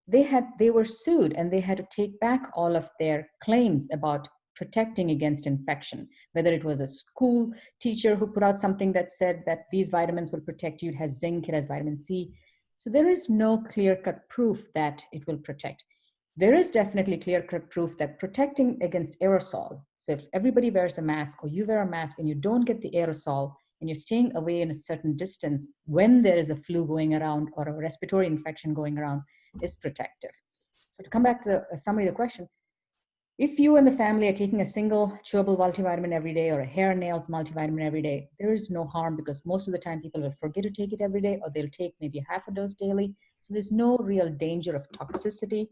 They were sued and they had to take back all of their claims about protecting against infection, whether it was a school teacher who put out something that said that these vitamins will protect you, it has zinc, it has vitamin C. So there is no clear-cut proof that it will protect. There is definitely clear-cut proof that protecting against aerosol, so if everybody wears a mask or you wear a mask and you don't get the aerosol and you're staying away in a certain distance when there is a flu going around or a respiratory infection going around, is protective. So to come back to the summary of the question, if you and the family are taking a single chewable multivitamin every day or a hair and nails multivitamin every day, there is no harm because most of the time people will forget to take it every day or they'll take maybe half a dose daily. So there's no real danger of toxicity.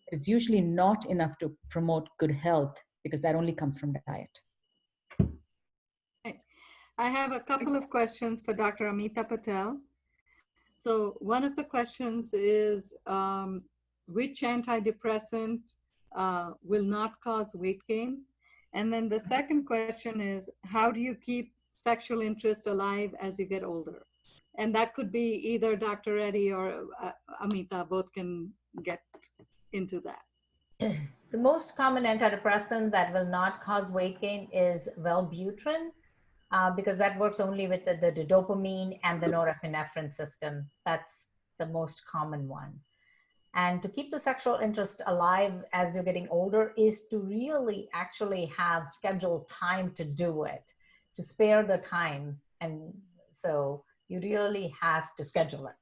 It's usually not enough to promote good health because that only comes from diet. I have a couple of questions for Dr. Amita Patel. So one of the questions is, which antidepressant will not cause weight gain? And then the second question is, how do you keep sexual interest alive as you get older? And that could be either Dr. Reddy or Amita, both can get into that. The most common antidepressant that will not cause weight gain is Wellbutrin. because that works only with the dopamine and the norepinephrine system. That's the most common one. And to keep the sexual interest alive as you're getting older is to really actually have scheduled time to do it, to spare the time. And so you really have to schedule it.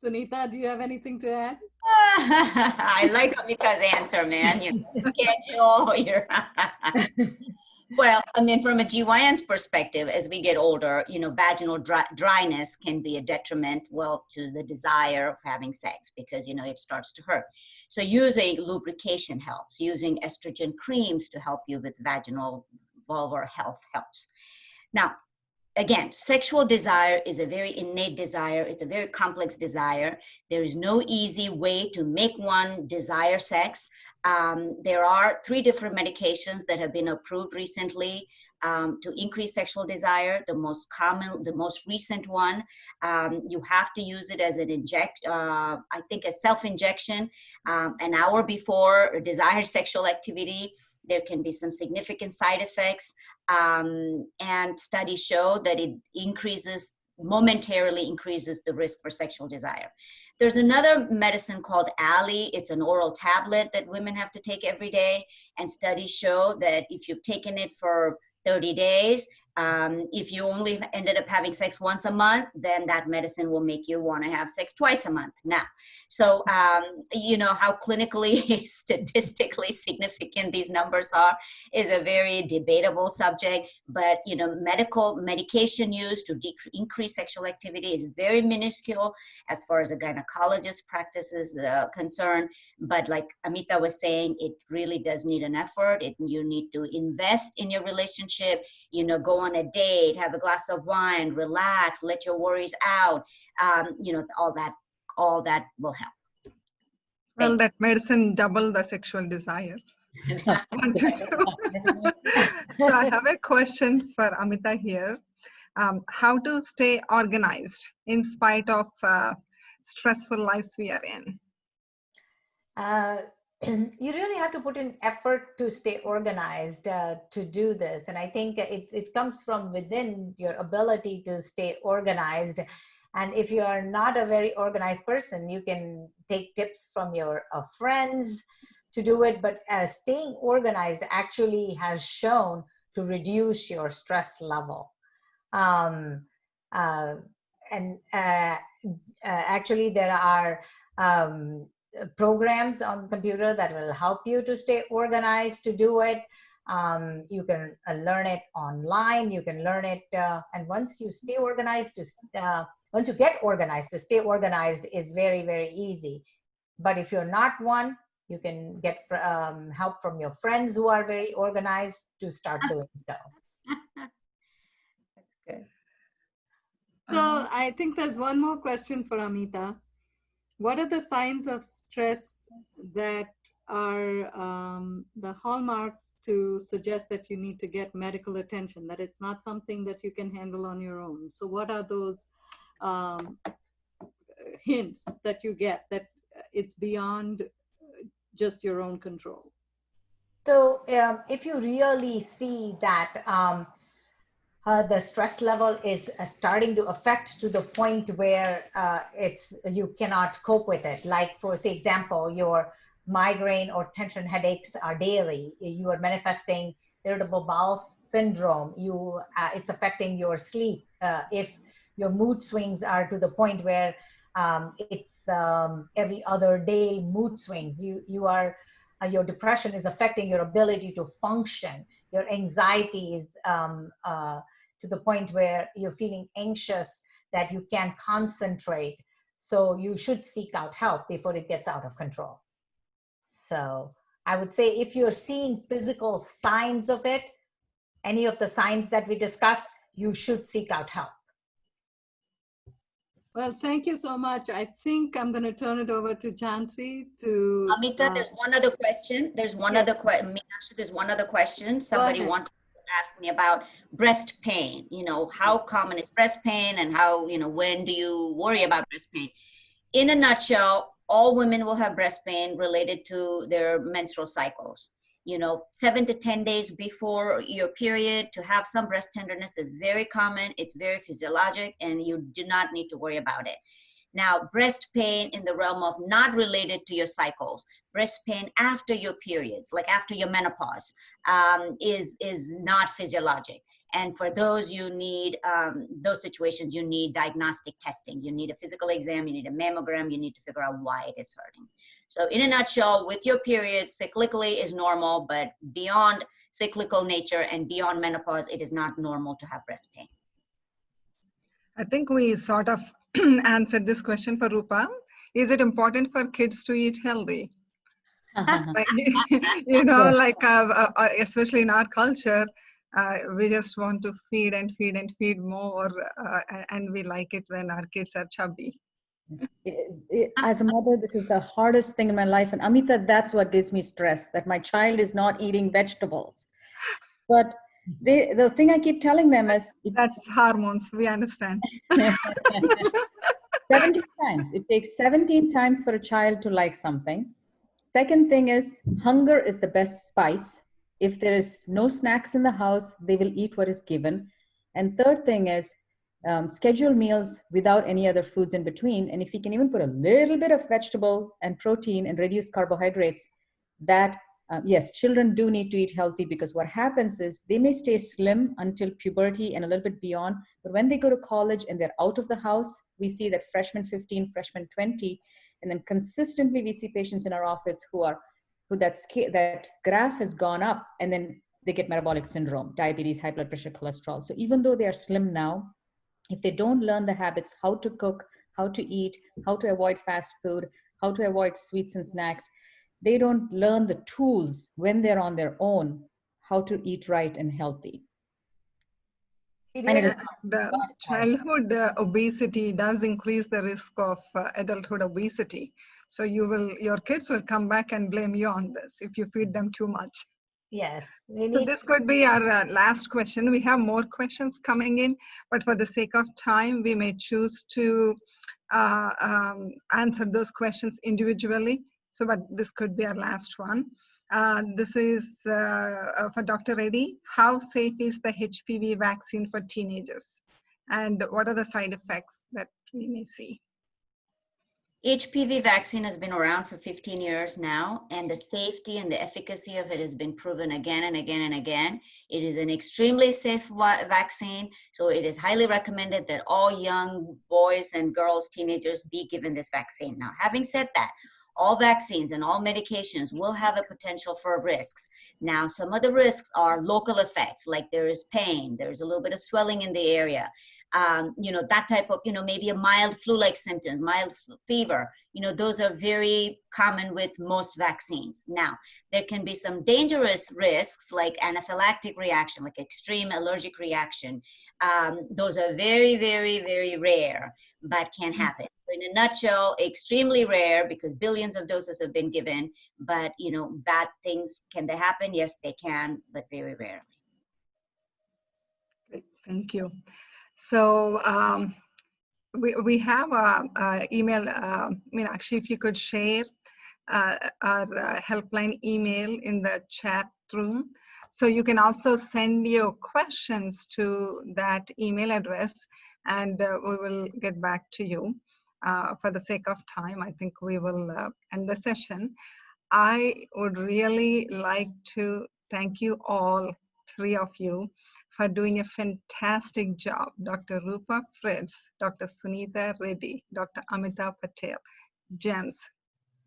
Sunita, do you have anything to add? I like Amita's answer, man. You know, schedule your. Well, I mean, from a GYN's perspective, as we get older, you know, vaginal dryness can be a detriment, well, to the desire of having sex because, you know, it starts to hurt. So using lubrication helps. Using estrogen creams to help you with vaginal vulvar health helps. Now, again, sexual desire is a very innate desire. It's a very complex desire. There is no easy way to make one desire sex. There are 3 different medications that have been approved recently to increase sexual desire. The most common, the most recent one, you have to use it as an I think a self-injection an hour before desired sexual activity. There can be some significant side effects, and studies show that it momentarily increases the risk for sexual desire. There's another medicine called Ali. It's an oral tablet that women have to take every day, and studies show that if you've taken it for 30 days, if you only ended up having sex once a month, then that medicine will make you want to have sex twice a month now. So, you know, how clinically, statistically significant these numbers are is a very debatable subject, but, you know, medication used to increase sexual activity is very minuscule as far as a gynecologist practice is concerned. But like Amita was saying, it really does need an effort. You need to invest in your relationship, you know, go on a date, have a glass of wine, relax, let your worries out. You know, all that will help. Well, that medicine double the sexual desire. One to two. So I have a question for Amita here. How to stay organized in spite of stressful lives we are in? You really have to put in effort to stay organized to do this. And I think it comes from within your ability to stay organized. And if you are not a very organized person, you can take tips from your friends to do it. But staying organized actually has shown to reduce your stress level. Actually, there are programs on the computer that will help you to stay organized to do it. You can learn it online. You can learn it, and once you stay organized, once you get organized, to stay organized is very, very easy. But if you're not one, you can get help from your friends who are very organized to start doing so. That's good. So I think there's one more question for Amita. What are the signs of stress that are the hallmarks to suggest that you need to get medical attention, that it's not something that you can handle on your own? So what are those hints that you get that it's beyond just your own control? So if you really see that the stress level is starting to affect to the point where you cannot cope with it. Like for example, your migraine or tension headaches are daily. You are manifesting irritable bowel syndrome. It's affecting your sleep. If your mood swings are to the point where it's every other day mood swings, your depression is affecting your ability to function. Your anxiety is to the point where you're feeling anxious that you can't concentrate. So you should seek out help before it gets out of control. So I would say if you're seeing physical signs of it, any of the signs that we discussed, you should seek out help. Well, thank you so much. I think I'm going to turn it over to Jhansi to... Amita, there's one other question. There's one other question. Meenakshi, there's one other question. Somebody wanted to ask me about breast pain. You know, how common is breast pain, and how, you know, when do you worry about breast pain? In a nutshell, all women will have breast pain related to their menstrual cycles. 7 to 10 days before your period to have some breast tenderness is very common. It's very physiologic, and you do not need to worry about it. Now, breast pain in the realm of not related to your cycles, breast pain after your periods, like after your menopause, is not physiologic. And for those, you need, those situations, you need diagnostic testing. You need a physical exam, you need a mammogram, you need to figure out why it is hurting. So in a nutshell, with your period, cyclically is normal, but beyond cyclical nature and beyond menopause, it is not normal to have breast pain. I think we sort of answered this question for Rupa. Is it important for kids to eat healthy? Like, especially in our culture, we just want to feed and feed and feed more, and we like it when our kids are chubby. As a mother, this is the hardest thing in my life. And Amita, that's what gives me stress, that my child is not eating vegetables. But the thing I keep telling them is... That's hormones, we understand. 17 times. It takes 17 times for a child to like something. Second thing is, hunger is the best spice. If there is no snacks in the house, they will eat what is given. And third thing is, schedule meals without any other foods in between. And if you can even put a little bit of vegetable and protein and reduce carbohydrates, that, yes, children do need to eat healthy, because what happens is they may stay slim until puberty and a little bit beyond. But when they go to college and they're out of the house, we see that freshman 15, freshman 20, and then consistently we see patients in our office who that graph has gone up, and then they get metabolic syndrome, diabetes, high blood pressure, cholesterol. So even though they are slim now, if they don't learn the habits, how to cook, how to eat, how to avoid fast food, how to avoid sweets and snacks, they don't learn the tools when they're on their own, how to eat right and healthy. And it is the childhood obesity does increase the risk of adulthood obesity. So your kids will come back and blame you on this if you feed them too much. Yes. So this could be our last question. We have more questions coming in, but for the sake of time, we may choose to answer those questions individually. So, but this could be our last one. This is for Dr. Reddy. How safe is the HPV vaccine for teenagers? And what are the side effects that we may see? HPV vaccine has been around for 15 years now, and the safety and the efficacy of it has been proven again and again and again. It is an extremely safe vaccine, so it is highly recommended that all young boys and girls, teenagers, be given this vaccine. Now, having said that, all vaccines and all medications will have a potential for risks. Now, some of the risks are local effects, like there is pain, there's a little bit of swelling in the area, that type of, maybe a mild flu-like symptom, mild fever, those are very common with most vaccines. Now, there can be some dangerous risks like anaphylactic reaction, like extreme allergic reaction. Those are very, very, very rare, but can happen. In a nutshell, extremely rare because billions of doses have been given, but bad things, can they happen? Yes, they can, but very rarely. Great, thank you. So we have an email, Meenakshi, if you could share our helpline email in the chat room. So you can also send your questions to that email address, and we will get back to you. For the sake of time, I think we will end the session. I would really like to thank you all, three of you, for doing a fantastic job. Dr. Rupa, Fritz, Dr. Sunita, Reddy, Dr. Amita, Patel, Jhansi.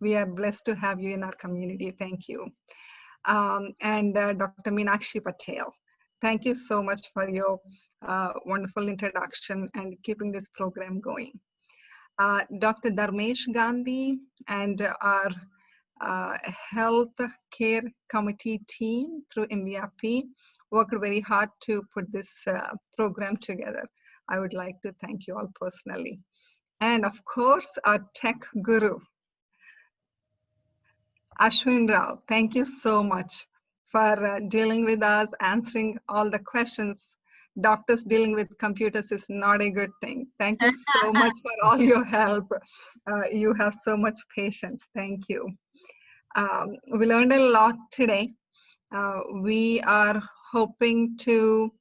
We are blessed to have you in our community. Thank you. And Dr. Meenakshi Patel. Thank you so much for your wonderful introduction and keeping this program going. Dr. Dharmesh Gandhi and our health care committee team through MVAPI worked very hard to put this program together. I would like to thank you all personally. And of course, our tech guru, Ashwin Rao. Thank you so much for dealing with us, answering all the questions. Doctors dealing with computers is not a good thing. Thank you so much for all your help. You have so much patience. Thank you. We learned a lot today. We are hoping to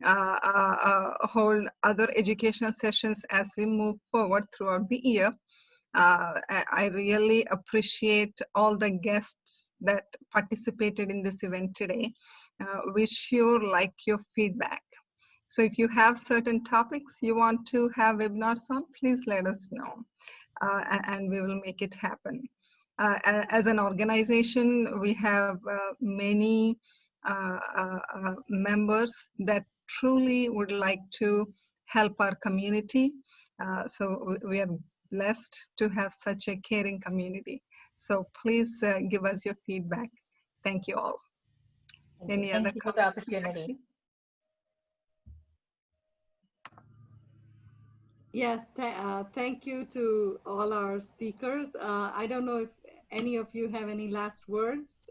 hold other educational sessions as we move forward throughout the year. I really appreciate all the guests that participated in this event today. We sure like your feedback. So if you have certain topics you want to have webinars on, please let us know, and we will make it happen. As an organization, we have many members that truly would like to help our community. So we are blessed to have such a caring community. So please give us your feedback. Thank you all. Any other Thank you for the comments, opportunity. Meenakshi? Yes, thank you to all our speakers. I don't know if any of you have any last words.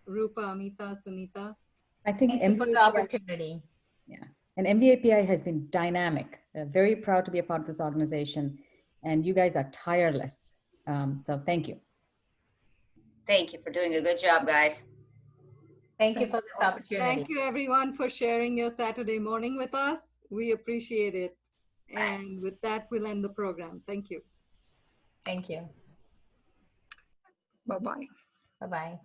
Rupa, Amita, Sunita. I think Thank you for the MVAPI, opportunity. yeah, and MVAPI has been dynamic. Very proud to be a part of this organization, and you guys are tireless. So thank you. Thank you for doing a good job, guys. Thank you for this opportunity. Thank you everyone for sharing your Saturday morning with us. We appreciate it. And with that, we'll end the program. Thank you. Thank you. Bye-bye. Bye-bye.